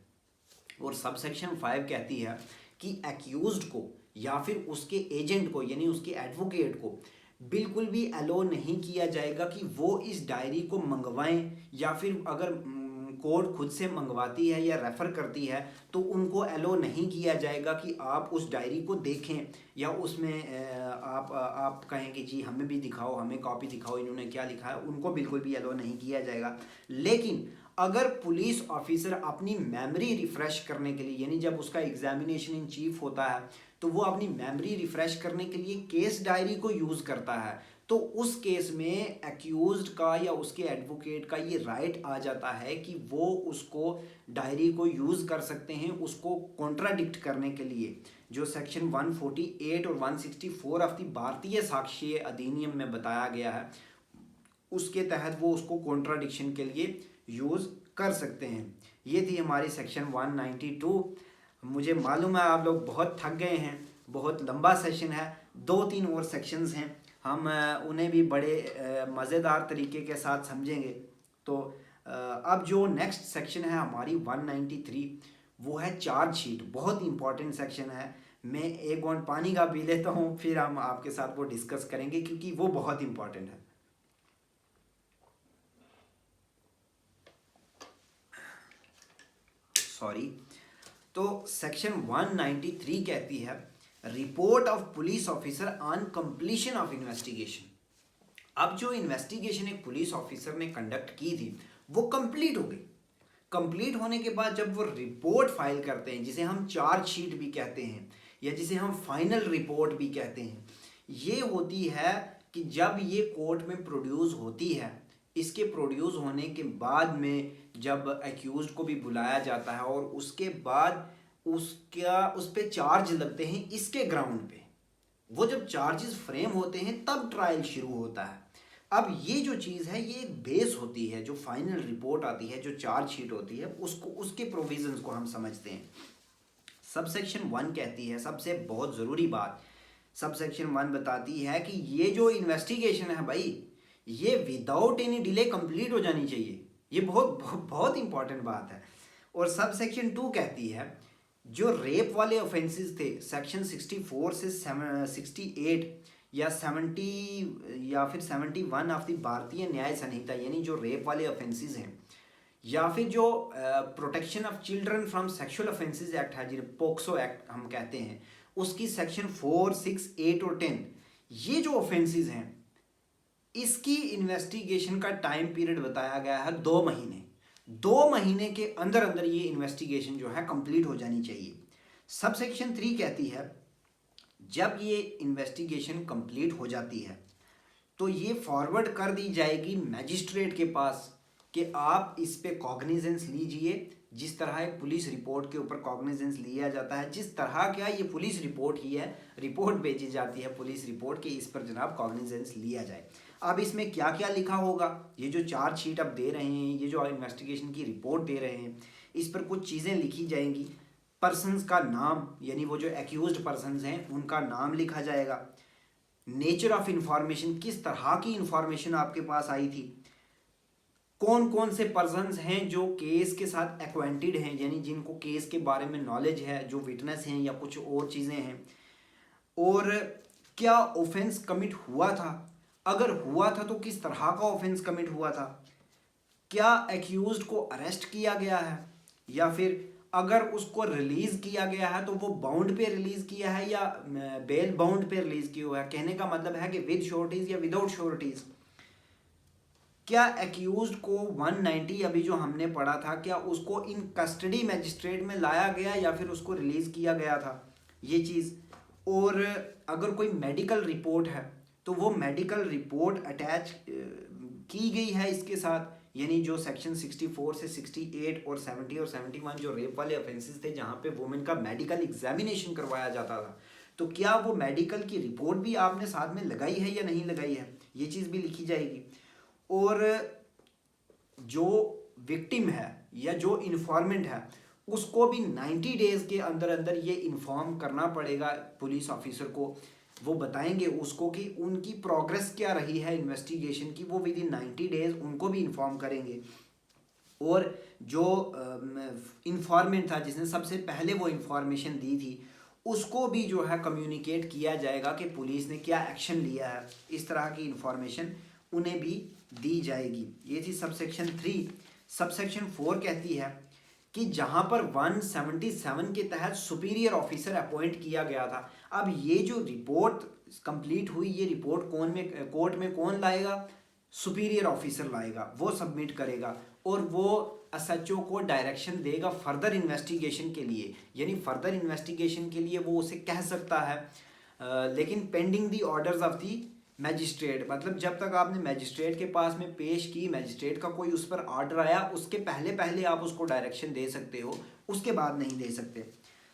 और सब सेक्शन 5 कहती है कि एक्यूज्ड को या फिर उसके एजेंट को यानी उसके एडवोकेट को बिल्कुल भी अलो नहीं किया जाएगा कि वो इस डायरी को मंगवाएं, या फिर अगर कोर्ट खुद से मंगवाती है या रेफ़र करती है तो उनको अलो नहीं किया जाएगा कि आप उस डायरी को देखें या उसमें आप कहेंगे जी हमें भी दिखाओ, हमें कॉपी दिखाओ, इन्होंने क्या लिखा है, उनको बिल्कुल भी अलो नहीं किया जाएगा। लेकिन अगर पुलिस ऑफिसर अपनी मेमोरी रिफ़्रेश करने के लिए, यानी जब उसका एग्जामिनेशन इन चीफ होता है तो वो अपनी मेमोरी रिफ़्रेश करने के लिए केस डायरी को यूज़ करता है, तो उस केस में एक्यूज्ड का या उसके एडवोकेट का ये राइट आ जाता है कि वो उसको डायरी को यूज़ कर सकते हैं उसको कॉन्ट्राडिक्ट करने के लिए। जो सेक्शन 148 और 164 ऑफ द भारतीय साक्ष्य अधिनियम में बताया गया है उसके तहत वो उसको कॉन्ट्राडिक्शन के लिए यूज़ कर सकते हैं। ये थी हमारी सेक्शन 192। मुझे मालूम है आप लोग बहुत थक गए हैं, बहुत लंबा सेशन है, 2-3 और सेक्शंस हैं, हम उन्हें भी बड़े मज़ेदार तरीके के साथ समझेंगे। तो अब जो नेक्स्ट सेक्शन है हमारी 193 वो है चार्जशीट। बहुत इंपॉर्टेंट सेक्शन है। मैं एक घूंट पानी का पी लेता हूँ फिर हम आपके साथ वो डिस्कस करेंगे क्योंकि वो बहुत इंपॉर्टेंट है। सॉरी। तो सेक्शन 193 कहती है report of police officer on completion of investigation. अब जो इन्वेस्टिगेशन एक पुलिस ऑफिसर ने कंडक्ट की थी वो कंप्लीट हो गई। कंप्लीट होने के बाद जब वो रिपोर्ट फाइल करते हैं, जिसे हम चार्जशीट भी कहते हैं या जिसे हम फाइनल रिपोर्ट भी कहते हैं, ये होती है कि जब ये कोर्ट में प्रोड्यूस होती है, इसके प्रोड्यूस होने के बाद में जब एक्यूज्ड को भी बुलाया जाता है और उसके बाद उस पे चार्ज लगते हैं, इसके ग्राउंड पे वो जब चार्जेस फ्रेम होते हैं तब ट्रायल शुरू होता है। अब ये जो चीज़ है ये एक बेस होती है, जो फाइनल रिपोर्ट आती है, जो चार्जशीट होती है, उसको उसके प्रोविजंस को हम समझते हैं। सबसेक्शन 1 कहती है, सबसे बहुत ज़रूरी बात, सबसेक्शन 1 बताती है कि ये जो इन्वेस्टिगेशन है भाई, ये विदाउट एनी डिले कंप्लीट हो जानी चाहिए। ये बहुत बहुत इंपॉर्टेंट बात है। और सबसेक्शन 2 कहती है जो रेप वाले ऑफेंसेस थे सेक्शन 64 से 68 या 70 या फिर 71 ऑफ द भारतीय न्याय संहिता, यानी जो रेप वाले ऑफेंसेस हैं, या फिर जो protection of children from sexual offences act है, जिन्हें पोक्सो एक्ट हम कहते हैं, उसकी सेक्शन 4, 6, 8 और 10, ये जो ऑफेंसेस हैं इसकी इन्वेस्टिगेशन का टाइम पीरियड बताया गया है 2 महीने। 2 महीने के अंदर अंदर ये इन्वेस्टिगेशन जो है कंप्लीट हो जानी चाहिए। सबसेक्शन 3 कहती है जब ये इन्वेस्टिगेशन कंप्लीट हो जाती है तो ये फॉरवर्ड कर दी जाएगी मैजिस्ट्रेट के पास कि आप इस पे कॉग्निजेंस लीजिए। जिस तरह एक पुलिस रिपोर्ट के ऊपर कॉग्निजेंस लिया जाता है, जिस तरह क्या ये पुलिस रिपोर्ट ही है, रिपोर्ट भेजी जाती है पुलिस रिपोर्ट के, इस पर जनाब कॉग्निजेंस लिया जाए। अब इसमें क्या क्या लिखा होगा, ये जो चार्जशीट आप दे रहे हैं, ये जो इन्वेस्टिगेशन की रिपोर्ट दे रहे हैं, इस पर कुछ चीज़ें लिखी जाएंगी। पर्सनस का नाम, यानी वो जो एक्यूज्ड पर्सनस हैं उनका नाम लिखा जाएगा। नेचर ऑफ इंफॉर्मेशन, किस तरह की इंफॉर्मेशन आपके पास आई थी, कौन कौन से पर्सनस हैं जो केस के साथ एक्वेंटेड हैं, यानी जिनको केस के बारे में नॉलेज है, जो विटनेस हैं या कुछ और चीज़ें हैं, और क्या ऑफेंस कमिट हुआ था, अगर हुआ था तो किस तरह का ऑफेंस कमिट हुआ था, क्या एक्यूज्ड को अरेस्ट किया गया है, या फिर अगर उसको रिलीज किया गया है तो वो बाउंड पे रिलीज किया है या बेल बाउंड पे रिलीज किया हुआ है। कहने का मतलब है कि विद श्योरिटीज या विदाउट श्योरिटीज। क्या एक्यूज्ड को 190 अभी जो हमने पढ़ा था, क्या उसको इन कस्टडी मैजिस्ट्रेट में लाया गया या फिर उसको रिलीज किया गया था, ये चीज़। और अगर कोई मेडिकल रिपोर्ट है तो वो मेडिकल रिपोर्ट अटैच की गई है इसके साथ, यानी जो सेक्शन 64 से 68 और 70 और 71 जो रेप वाले ऑफेंसेस थे जहाँ पे वुमेन का मेडिकल एग्जामिनेशन करवाया जाता था, तो क्या वो मेडिकल की रिपोर्ट भी आपने साथ में लगाई है या नहीं लगाई है, ये चीज़ भी लिखी जाएगी। और जो विक्टिम है या जो इन्फॉर्मेंट है उसको भी 90 डेज़ के अंदर अंदर ये इन्फॉर्म करना पड़ेगा पुलिस ऑफिसर को। वो बताएंगे उसको कि उनकी प्रोग्रेस क्या रही है इन्वेस्टिगेशन की, वो विद इन 90 डेज़ उनको भी इन्फॉर्म करेंगे। और जो इन्फॉर्मेंट था जिसने सबसे पहले वो इन्फॉर्मेशन दी थी उसको भी जो है कम्युनिकेट किया जाएगा कि पुलिस ने क्या एक्शन लिया है, इस तरह की इन्फॉर्मेशन उन्हें भी दी जाएगी। ये थी सबसेक्शन 3। सबसेक्शन 4 कहती है कि जहां पर 177 के तहत सुपीरियर ऑफिसर अपॉइंट किया गया था, अब ये जो रिपोर्ट कंप्लीट हुई, ये रिपोर्ट कोर्ट में कौन लाएगा, सुपीरियर ऑफिसर लाएगा, वो सबमिट करेगा और वो एसएचओ को डायरेक्शन देगा फर्दर इन्वेस्टिगेशन के लिए। यानी फर्दर इन्वेस्टिगेशन के लिए वो उसे कह सकता है लेकिन pending the orders of the magistrate, मतलब जब तक आपने मैजिस्ट्रेट के पास में पेश की, मैजिस्ट्रेट का कोई उस पर ऑर्डर आया, उसके पहले पहले आप उसको डायरेक्शन दे सकते हो, उसके बाद नहीं दे सकते।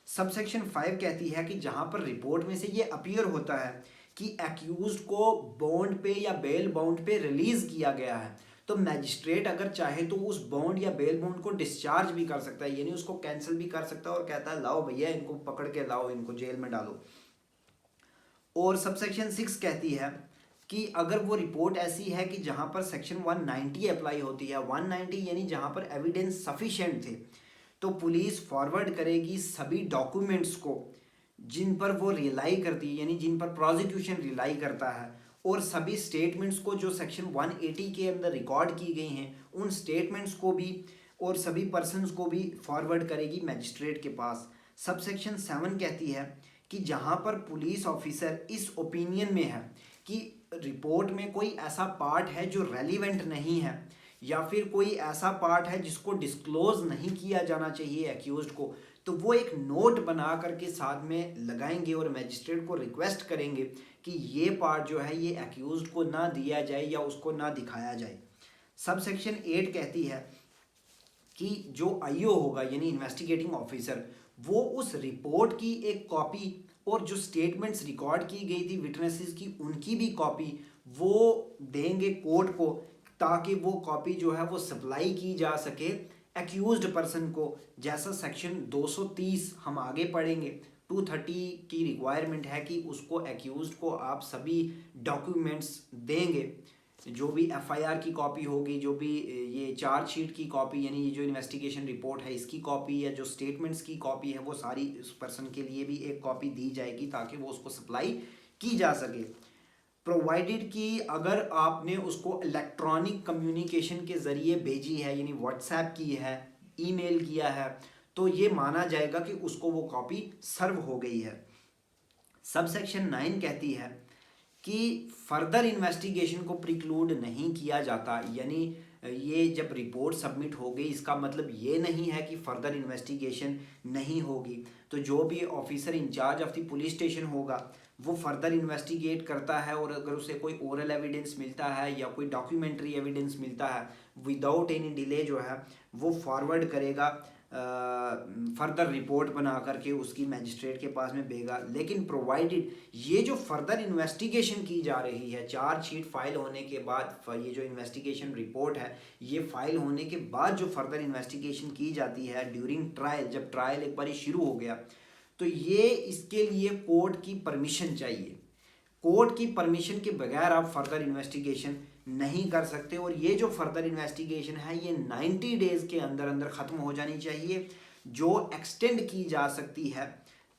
सबसेक्शन 5 कहती है कि जहां पर रिपोर्ट में से ये अपीयर होता है कि एक्यूज्ड को बॉन्ड पे या बेल बाउंड पे रिलीज किया गया है, तो मैजिस्ट्रेट अगर चाहे तो उस बॉन्ड या बेल बाउंड को डिस्चार्ज भी कर सकता है, यानी उसको कैंसिल भी कर सकता है और कहता है लाओ भैया इनको पकड़ के लाओ, इनको जेल में डालो। और सबसेक्शन 6 कहती है कि अगर वो रिपोर्ट ऐसी है कि जहां पर सेक्शन 190 अप्लाई होती है, 190 यानी जहां पर एविडेंस सफिशिएंट थे, तो पुलिस फॉरवर्ड करेगी सभी डॉक्यूमेंट्स को जिन पर वो रिलाई करती है, यानी जिन पर प्रोसिक्यूशन रिलाई करता है, और सभी स्टेटमेंट्स को जो सेक्शन 180 के अंदर रिकॉर्ड की गई हैं उन स्टेटमेंट्स को भी और सभी पर्सन्स को भी फॉरवर्ड करेगी मैजिस्ट्रेट के पास। सब सेक्शन 7 कहती है कि जहाँ पर पुलिस ऑफिसर इस ओपिनियन में है कि रिपोर्ट में कोई ऐसा पार्ट है जो रेलिवेंट नहीं है या फिर कोई ऐसा पार्ट है जिसको डिस्क्लोज नहीं किया जाना चाहिए एक्यूज्ड को, तो वो एक नोट बना करके साथ में लगाएंगे और मैजिस्ट्रेट को रिक्वेस्ट करेंगे कि ये पार्ट जो है ये एक्यूज्ड को ना दिया जाए या उसको ना दिखाया जाए। सब सेक्शन 8 कहती है कि जो आईओ होगा यानी इन्वेस्टिगेटिंग ऑफिसर, वो उस रिपोर्ट की एक कॉपी और जो स्टेटमेंट्स रिकॉर्ड की गई थी विटनेसेस की उनकी भी कॉपी वो देंगे कोर्ट को, ताकि वो कॉपी जो है वो सप्लाई की जा सके एक्यूज्ड पर्सन को। जैसा सेक्शन 230 हम आगे पढ़ेंगे, 230 की रिक्वायरमेंट है कि उसको एक्यूज्ड को आप सभी डॉक्यूमेंट्स देंगे, जो भी एफआईआर की कॉपी होगी, जो भी ये चार्जशीट की कॉपी यानी ये जो इन्वेस्टिगेशन रिपोर्ट है इसकी कॉपी या जो स्टेटमेंट्स की कॉपी है वो सारी उस पर्सन के लिए भी एक कॉपी दी जाएगी ताकि वो उसको सप्लाई की जा सके। प्रोवाइडेड कि अगर आपने उसको इलेक्ट्रॉनिक कम्युनिकेशन के ज़रिए भेजी है यानी व्हाट्सएप की है, ईमेल किया है, तो ये माना जाएगा कि उसको वो कॉपी सर्व हो गई है। सब सेक्शन 9 कहती है कि फर्दर इन्वेस्टिगेशन को प्रिक्लूड नहीं किया जाता, यानी ये जब रिपोर्ट सबमिट हो गई इसका मतलब ये नहीं है कि फर्दर इन्वेस्टिगेशन नहीं होगी। तो जो भी officer in charge of the police station होगा वो फर्दर इन्वेस्टिगेट करता है और अगर उसे कोई ओरल एविडेंस मिलता है या कोई डॉक्यूमेंट्री एविडेंस मिलता है विदाउट एनी डिले जो है वो फॉरवर्ड करेगा, फर्दर रिपोर्ट बना करके उसकी मैजिस्ट्रेट के पास में भेगा। लेकिन प्रोवाइडेड ये जो फर्दर इन्वेस्टिगेशन की जा रही है चार्जशीट फाइल होने के बाद, ये जो इन्वेस्टिगेशन रिपोर्ट है ये फाइल होने के बाद जो फर्दर इन्वेस्टिगेशन की जाती है ड्यूरिंग ट्रायल, जब ट्रायल एक बार शुरू हो गया तो ये इसके लिए कोर्ट की परमिशन चाहिए। कोर्ट की परमिशन के बगैर आप फर्दर इन्वेस्टिगेशन नहीं कर सकते और ये जो फर्दर इन्वेस्टिगेशन है ये 90 डेज के अंदर अंदर ख़त्म हो जानी चाहिए। जो एक्सटेंड की जा सकती है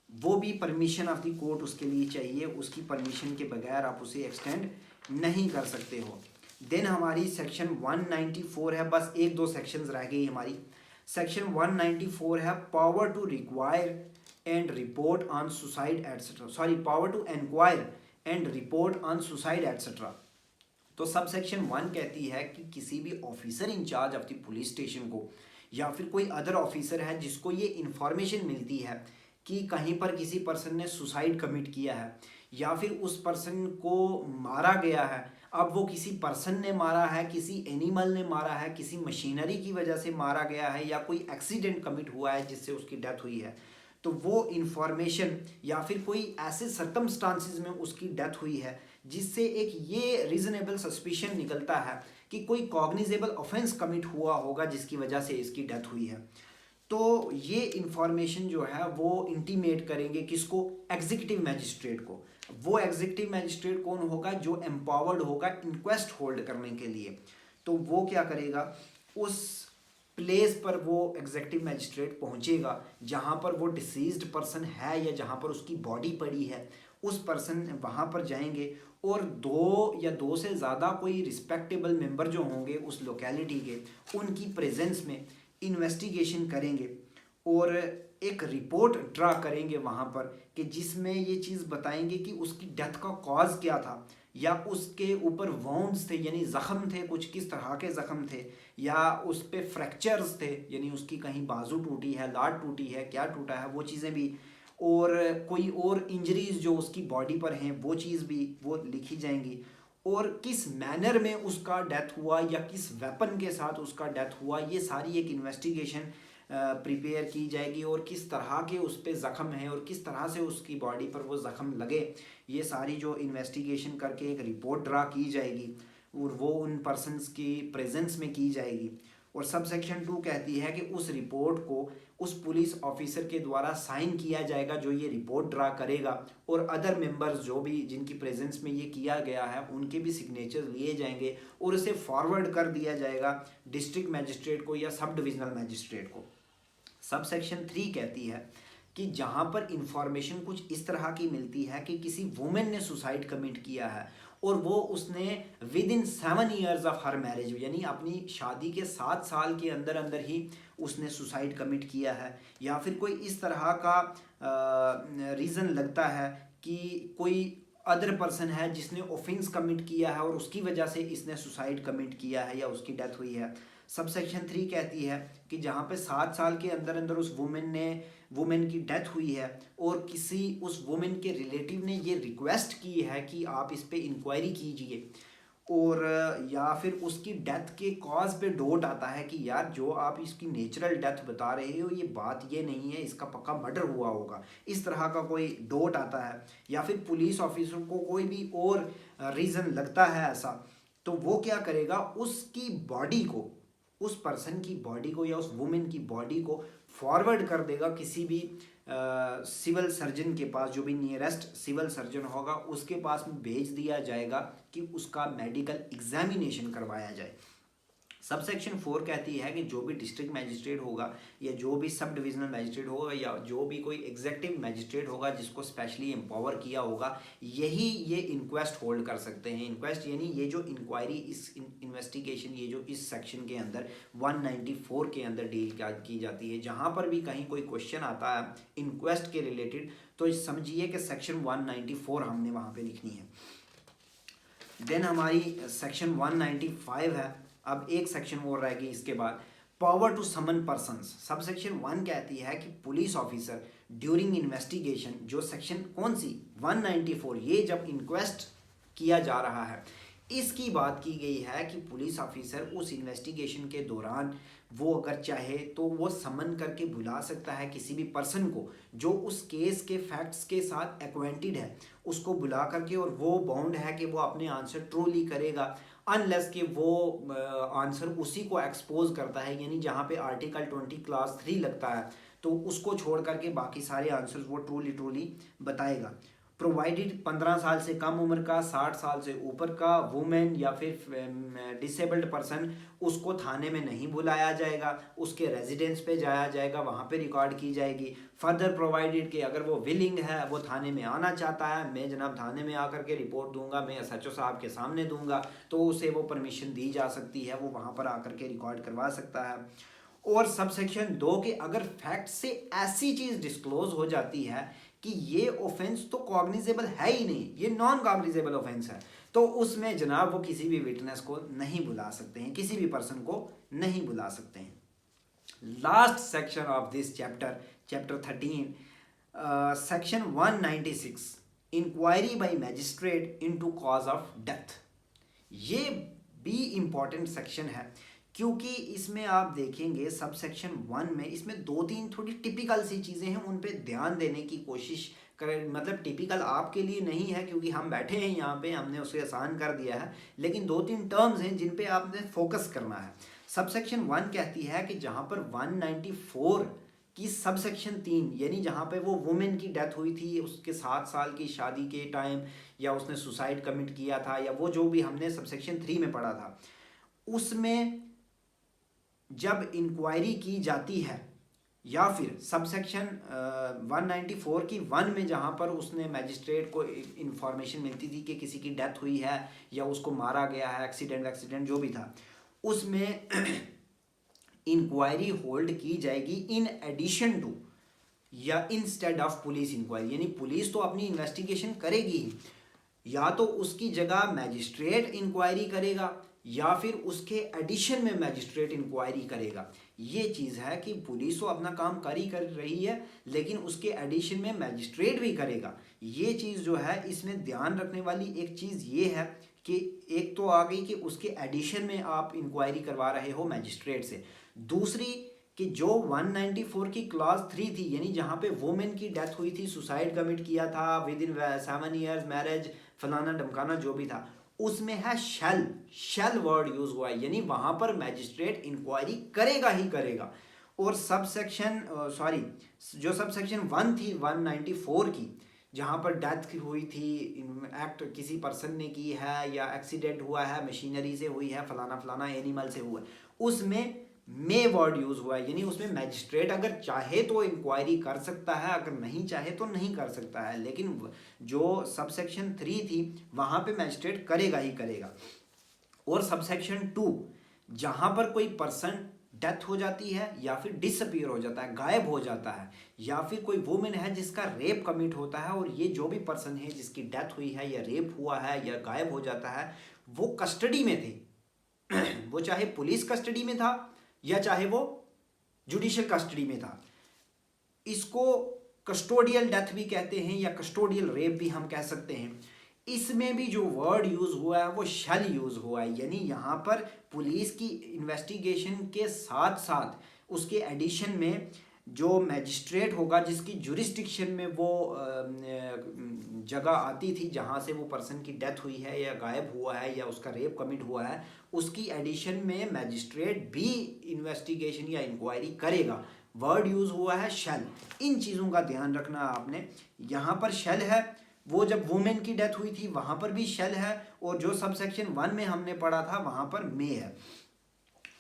वो भी परमिशन ऑफ द कोर्ट उसके लिए चाहिए, उसकी परमिशन के बगैर आप उसे एक्सटेंड नहीं कर सकते हो। देन हमारी सेक्शन 194 है, बस एक दो सेक्शंस रह गई हमारी। सेक्शन 194 है power to require and report on suicide etcetera, sorry power to inquire and report on suicide etcetera. तो सब सेक्शन 1 कहती है कि किसी भी officer in charge of the police station को या फिर कोई अदर ऑफिसर है जिसको ये इंफॉर्मेशन मिलती है कि कहीं पर किसी पर्सन ने सुसाइड कमिट किया है या फिर उस पर्सन को मारा गया है, अब वो किसी पर्सन ने मारा है, किसी एनिमल ने मारा है, किसी मशीनरी की वजह से मारा गया है या कोई एक्सीडेंट कमिट हुआ है जिससे उसकी डेथ हुई है, तो वो इंफॉर्मेशन या फिर कोई ऐसे सर्कमस्टांसिस में उसकी डेथ हुई है जिससे एक ये रीजनेबल सस्पिशन निकलता है कि कोई कॉग्निजेबल ऑफेंस कमिट हुआ होगा जिसकी वजह से इसकी डेथ हुई है, तो ये इंफॉर्मेशन जो है वो इंटीमेट करेंगे किसको, एग्जीक्यूटिव मैजिस्ट्रेट को। वो एग्जीक्यूटिव मैजिस्ट्रेट कौन होगा, जो एम्पावर्ड होगा इंक्वेस्ट होल्ड करने के लिए। तो वो क्या करेगा, उस प्लेस पर वो एग्जीक्यूटिव मैजिस्ट्रेट पहुंचेगा जहां पर वो डिसीज्ड पर्सन है या जहां पर उसकी बॉडी पड़ी है, उस पर्सन वहां पर जाएंगे और दो से ज़्यादा कोई रिस्पेक्टेबल मेंबर जो होंगे उस लोकेलिटी के, उनकी प्रेजेंस में इन्वेस्टिगेशन करेंगे और एक रिपोर्ट ड्रा करेंगे वहाँ पर कि जिसमें ये चीज़ बताएंगे कि उसकी डेथ का कॉज क्या था या उसके ऊपर वाउंड्स थे यानी ज़ख़म थे, कुछ किस तरह के ज़ख़म थे, या उस पर फ्रैक्चर्स थे यानी उसकी कहीं बाजू टूटी है, लाट टूटी है, क्या टूटा है वो चीज़ें भी, और कोई और इंजरीज जो उसकी बॉडी पर हैं वो चीज़ भी वो लिखी जाएंगी, और किस मैनर में उसका डेथ हुआ या किस वेपन के साथ उसका डेथ हुआ, ये सारी एक इन्वेस्टिगेशन प्रिपेयर की जाएगी और किस तरह के उस पर ज़ख़म है और किस तरह से उसकी बॉडी पर वो ज़ख़म लगे, ये सारी जो इन्वेस्टिगेशन करके एक रिपोर्ट ड्रा की जाएगी और वो उन पर्सनस की प्रेजेंस में की जाएगी। और सब सेक्शन 2 कहती है कि उस रिपोर्ट को उस पुलिस ऑफिसर के द्वारा साइन किया जाएगा जो ये रिपोर्ट ड्रा करेगा, और अदर मेंबर्स जो भी जिनकी प्रेजेंस में ये किया गया है उनके भी सिग्नेचर लिए जाएंगे और उसे फॉरवर्ड कर दिया जाएगा डिस्ट्रिक्ट मैजिस्ट्रेट को या सब डिविजनल मैजिस्ट्रेट को। सब सेक्शन 3 कहती है कि जहाँ पर इंफॉर्मेशन कुछ इस तरह की मिलती है कि किसी वुमेन ने सुसाइड कमिट किया है और वो उसने with in 7 years of her marriage, यानी अपनी शादी के 7 साल के अंदर अंदर ही उसने सुसाइड कमिट किया है, या फिर कोई इस तरह का रीज़न लगता है कि कोई अदर पर्सन है जिसने ऑफेंस कमिट किया है और उसकी वजह से इसने सुसाइड कमिट किया है या उसकी डेथ हुई है। सबसेक्शन 3 कहती है कि जहाँ पे 7 साल के अंदर अंदर उस वुमेन की डेथ हुई है और किसी उस वुमेन के रिलेटिव ने ये रिक्वेस्ट की है कि आप इस पे इंक्वायरी कीजिए, और या फिर उसकी डेथ के कॉज पे डाउट आता है कि यार जो आप इसकी नेचुरल डेथ बता रहे हो ये बात ये नहीं है, इसका पक्का मर्डर हुआ होगा, इस तरह का कोई डाउट आता है, या फिर पुलिस ऑफिसर को कोई भी और रीज़न लगता है ऐसा, तो वो क्या करेगा, उसकी बॉडी को, उस पर्सन की बॉडी को या उस वुमेन की बॉडी को फॉरवर्ड कर देगा किसी भी सिविल सर्जन के पास, जो भी नियरेस्ट सिविल सर्जन होगा उसके पास में भेज दिया जाएगा कि उसका मेडिकल एग्जामिनेशन करवाया जाए। सबसेक्शन 4 कहती है कि जो भी डिस्ट्रिक्ट मैजिस्ट्रेट होगा या जो भी सब डिविजनल मैजिस्ट्रेट होगा या जो भी कोई एग्जेक्टिव मैजिस्ट्रेट होगा जिसको स्पेशली एम्पावर किया होगा, यही ये इंक्वेस्ट होल्ड कर सकते हैं। इंक्वेस्ट यानी ये जो इंक्वायरी, इस इन्वेस्टिगेशन, ये जो इस सेक्शन के अंदर 194 के अंदर डील की जाती है। जहाँ पर भी कहीं कोई क्वेश्चन आता है इंक्वेस्ट के रिलेटेड तो समझिए कि सेक्शन 194 हमने वहाँ पर लिखनी है। देन हमारी सेक्शन 195 है। अब एक सेक्शन और रह गई इसके बाद, power to summon persons. Sub section 1 कहती है कि पुलिस ऑफिसर ड्यूरिंग इन्वेस्टिगेशन, जो सेक्शन कौन सी 194, ये जब इंक्वेस्ट किया जा रहा है इसकी बात की गई है कि पुलिस ऑफिसर उस इन्वेस्टिगेशन के दौरान वो अगर चाहे तो वो समन करके बुला सकता है किसी भी पर्सन को जो उस केस के फैक्ट्स के साथ एक्वेंटेड है, उसको बुला करके, और वो बाउंड है कि वो अपने आंसर ट्रूली करेगा अनलेस कि वो आंसर उसी को एक्सपोज करता है, यानी जहाँ पे आर्टिकल 20 क्लास 3 लगता है तो उसको छोड़ करके बाकी सारे आंसर्स वो ट्रूली बताएगा। प्रोवाइडेड 15 साल से कम उम्र का, 60 साल से ऊपर का वुमेन या फिर डिसेबल्ड पर्सन, उसको थाने में नहीं बुलाया जाएगा, उसके रेजिडेंस पे जाया जाएगा, वहाँ पे रिकॉर्ड की जाएगी। फर्दर प्रोवाइडेड कि अगर वो विलिंग है, वो थाने में आना चाहता है, मैं जनाब थाने में आकर के रिपोर्ट दूंगा, मैं एसएचओ साहब के सामने दूंगा, तो उसे वो परमिशन दी जा सकती है, वो वहाँ पर आकर के रिकॉर्ड करवा सकता है। और सबसेक्शन 2 के अगर फैक्ट से ऐसी चीज़ डिस्क्लोज हो जाती है कि ये ऑफेंस तो कॉग्निजेबल है ही नहीं, ये नॉन कॉग्निजेबल ऑफेंस है, तो उसमें जनाब वो किसी भी विटनेस को नहीं बुला सकते हैं, किसी भी पर्सन को नहीं बुला सकते हैं। Last section of this chapter 13, section 196, inquiry by magistrate into cause of death. ये भी इंपॉर्टेंट सेक्शन है क्योंकि इसमें आप देखेंगे सब सेक्शन 1 में इसमें 2-3 थोड़ी टिपिकल सी चीज़ें हैं, उन पे ध्यान देने की कोशिश करें। मतलब टिपिकल आपके लिए नहीं है क्योंकि हम बैठे हैं यहाँ पे, हमने उसे आसान कर दिया है, लेकिन 2-3 टर्म्स हैं जिन पे आपने फोकस करना है। सब सेक्शन 1 कहती है कि जहाँ पर 194 की सब सेक्शन 3, यानी जहाँ पे वो वुमेन की डेथ हुई थी उसके 7 साल की शादी के टाइम, या उसने सुसाइड कमिट किया था, या वो जो भी हमने सब सेक्शन 3 में पढ़ा था, उसमें जब इंक्वायरी की जाती है, या फिर सबसेक्शन 194 की 1 में जहाँ पर उसने मैजिस्ट्रेट को इंफॉर्मेशन मिलती थी कि किसी की डेथ हुई है या उसको मारा गया है, एक्सीडेंट जो भी था, उसमें इंक्वायरी होल्ड की जाएगी इन एडिशन टू या इंस्टेड ऑफ पुलिस इंक्वायरी। यानी पुलिस तो अपनी इन्वेस्टिगेशन करेगी ही, या तो उसकी जगह मैजिस्ट्रेट इंक्वायरी करेगा या फिर उसके एडिशन में मैजिस्ट्रेट इंक्वायरी करेगा। ये चीज़ है कि पुलिस तो अपना काम कर रही है लेकिन उसके एडिशन में मैजिस्ट्रेट भी करेगा। ये चीज़ जो है इसमें ध्यान रखने वाली एक चीज़ ये है कि एक तो आ गई कि उसके एडिशन में आप इंक्वायरी करवा रहे हो मैजिस्ट्रेट से, दूसरी कि जो 194 की क्लॉज 3 थी, यानी जहाँ पे वुमेन की डेथ हुई थी, सुसाइड कमिट किया था, विद इन 7 ईयर्स मैरिज, फलाना ढमकाना जो भी था, उसमें है शेल वर्ड यूज हुआ है, यानी वहां पर मैजिस्ट्रेट इंक्वायरी करेगा ही करेगा। और सब सेक्शन जो सब सेक्शन 1 थी 194 की, जहां पर डेथ हुई थी, एक्ट किसी पर्सन ने की है या एक्सीडेंट हुआ है, मशीनरी से हुई है, फलाना फलाना एनिमल से हुआ है, उसमें मे वर्ड यूज हुआ है, यानी उसमें मैजिस्ट्रेट अगर चाहे तो इंक्वायरी कर सकता है, अगर नहीं चाहे तो नहीं कर सकता है। लेकिन जो सबसेक्शन 3 थी वहां पे मैजिस्ट्रेट करेगा ही करेगा। और सबसेक्शन 2, जहां पर कोई पर्सन डेथ हो जाती है या फिर डिसअपीयर हो जाता है, गायब हो जाता है, या फिर कोई वुमेन है जिसका रेप कमिट होता है, और ये जो भी पर्सन है जिसकी डेथ हुई है या रेप हुआ है या गायब हो जाता है, वो कस्टडी में थे वो चाहे पुलिस कस्टडी में था या चाहे वो जुडिशियल कस्टडी में था, इसको कस्टोडियल डेथ भी कहते हैं या कस्टोडियल रेप भी हम कह सकते हैं। इसमें भी जो वर्ड यूज हुआ है वो शैल यूज हुआ है, यानी यहाँ पर पुलिस की इन्वेस्टिगेशन के साथ साथ उसके एडिशन में जो मैजिस्ट्रेट होगा जिसकी जुरिस्डिक्शन में वो जगह आती थी जहाँ से वो पर्सन की डेथ हुई है या गायब हुआ है या उसका रेप कमिट हुआ है, उसकी एडिशन में मैजिस्ट्रेट भी इन्वेस्टिगेशन या इंक्वायरी करेगा। वर्ड यूज हुआ है शैल। इन चीज़ों का ध्यान रखना आपने। यहाँ पर शैल है, वो जब वुमेन की डेथ हुई थी वहाँ पर भी शैल है, और जो सब सेक्शन 1 में हमने पढ़ा था वहाँ पर मे है।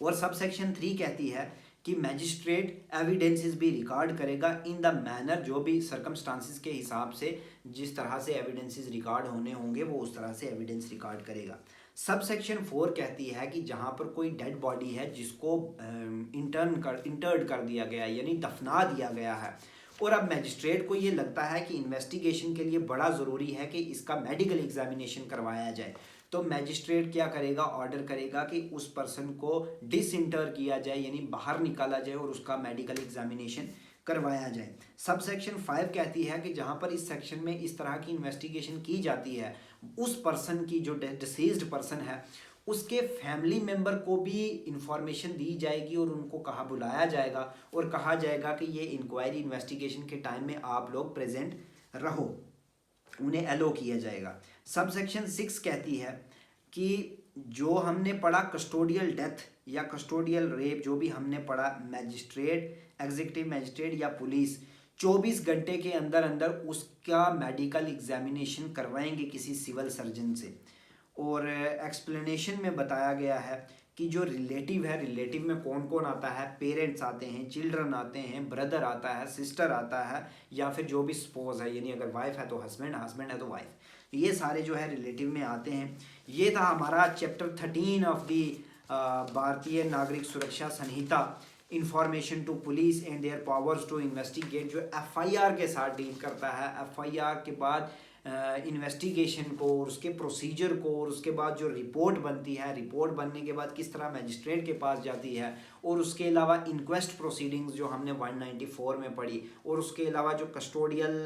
और सब सेक्शन 3 कहती है कि मैजिस्ट्रेट एविडेंसेस भी रिकॉर्ड करेगा इन द मैनर, जो भी सर्कमस्टांसिस के हिसाब से जिस तरह से एविडेंसेस रिकॉर्ड होने होंगे वो उस तरह से एविडेंस रिकॉर्ड करेगा। सब सेक्शन 4 कहती है कि जहाँ पर कोई डेड बॉडी है जिसको इंटर्ड कर दिया गया है, यानी दफना दिया गया है, और अब मैजिस्ट्रेट को ये लगता है कि इन्वेस्टिगेशन के लिए बड़ा ज़रूरी है कि इसका मेडिकल एग्जामिनेशन करवाया जाए, तो मैजिस्ट्रेट क्या करेगा, ऑर्डर करेगा कि उस पर्सन को डिसइंटर किया जाए, यानी बाहर निकाला जाए और उसका मेडिकल एग्जामिनेशन करवाया जाए। सब सेक्शन 5 कहती है कि जहाँ पर इस सेक्शन में इस तरह की इन्वेस्टिगेशन की जाती है, उस पर्सन की जो डिसीज्ड पर्सन है उसके फैमिली मेम्बर को भी इंफॉर्मेशन दी जाएगी और उनको कहा बुलाया जाएगा और कहा जाएगा कि ये इंक्वायरी इन्वेस्टिगेशन के टाइम में आप लोग प्रेजेंट रहो, उन्हें एलो किया जाएगा। सब सेक्शन 6 कहती है कि जो हमने पढ़ा कस्टोडियल डेथ या कस्टोडियल रेप, जो भी हमने पढ़ा, मैजिस्ट्रेट, एग्जीक्यूटिव मैजिस्ट्रेट या पुलिस 24 घंटे के अंदर अंदर उसका मेडिकल एग्जामिनेशन करवाएंगे किसी सिविल सर्जन से। और एक्सप्लेनेशन में बताया गया है कि जो रिलेटिव है, रिलेटिव में कौन कौन आता है, पेरेंट्स आते हैं, चिल्ड्रन आते हैं, ब्रदर आता है, सिस्टर आता है, या फिर जो भी स्पोज है, यानी अगर वाइफ है तो हस्बैंड, हस्बैंड है तो वाइफ, ये सारे जो है रिलेटिव में आते हैं। ये था हमारा chapter 13 of the Bharatiya Nagarik Suraksha Sanhita, information to police and their powers to investigate, जो एफआईआर के साथ डील करता है। एफआईआर के बाद इन्वेस्टिगेशन को और उसके प्रोसीजर को, और उसके बाद जो रिपोर्ट बनती है, रिपोर्ट बनने के बाद किस तरह मैजिस्ट्रेट के पास जाती है, और उसके अलावा इंक्वेस्ट प्रोसीडिंग्स जो हमने 194 में पढ़ी, और उसके अलावा जो कस्टोडियल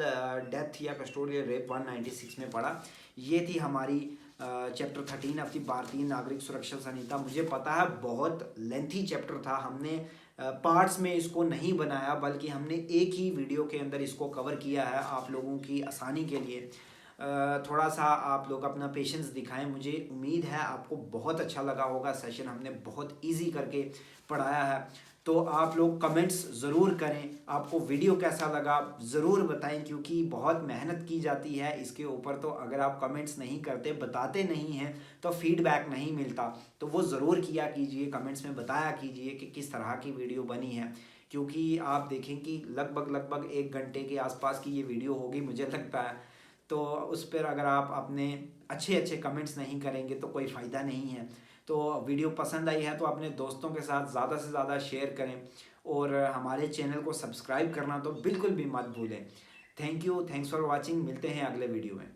डेथ या कस्टोडियल रेप 196 में पढ़ा। ये थी हमारी chapter 13 of the Bharatiya Nagarik Suraksha संहिता। मुझे पता है बहुत लेंथी चैप्टर था, हमने पार्ट्स में इसको नहीं बनाया बल्कि हमने एक ही वीडियो के अंदर इसको कवर किया है आप लोगों की आसानी के लिए। थोड़ा सा आप लोग अपना पेशेंस दिखाएं। मुझे उम्मीद है आपको बहुत अच्छा लगा होगा सेशन, हमने बहुत इजी करके पढ़ाया है। तो आप लोग कमेंट्स ज़रूर करें, आपको वीडियो कैसा लगा ज़रूर बताएं, क्योंकि बहुत मेहनत की जाती है इसके ऊपर। तो अगर आप कमेंट्स नहीं करते, बताते नहीं हैं, तो फीडबैक नहीं मिलता। तो वो ज़रूर किया कीजिए, कमेंट्स में बताया कीजिए कि किस तरह की वीडियो बनी है, क्योंकि आप देखें कि लगभग 1 घंटे के आसपास की ये वीडियो होगी मुझे लगता है। तो उस पर अगर आप अपने अच्छे कमेंट्स नहीं करेंगे तो कोई फ़ायदा नहीं है। तो वीडियो पसंद आई है तो अपने दोस्तों के साथ ज़्यादा से ज़्यादा शेयर करें, और हमारे चैनल को सब्सक्राइब करना तो बिल्कुल भी मत भूलें। Thank you, thanks for watching. मिलते हैं अगले वीडियो में।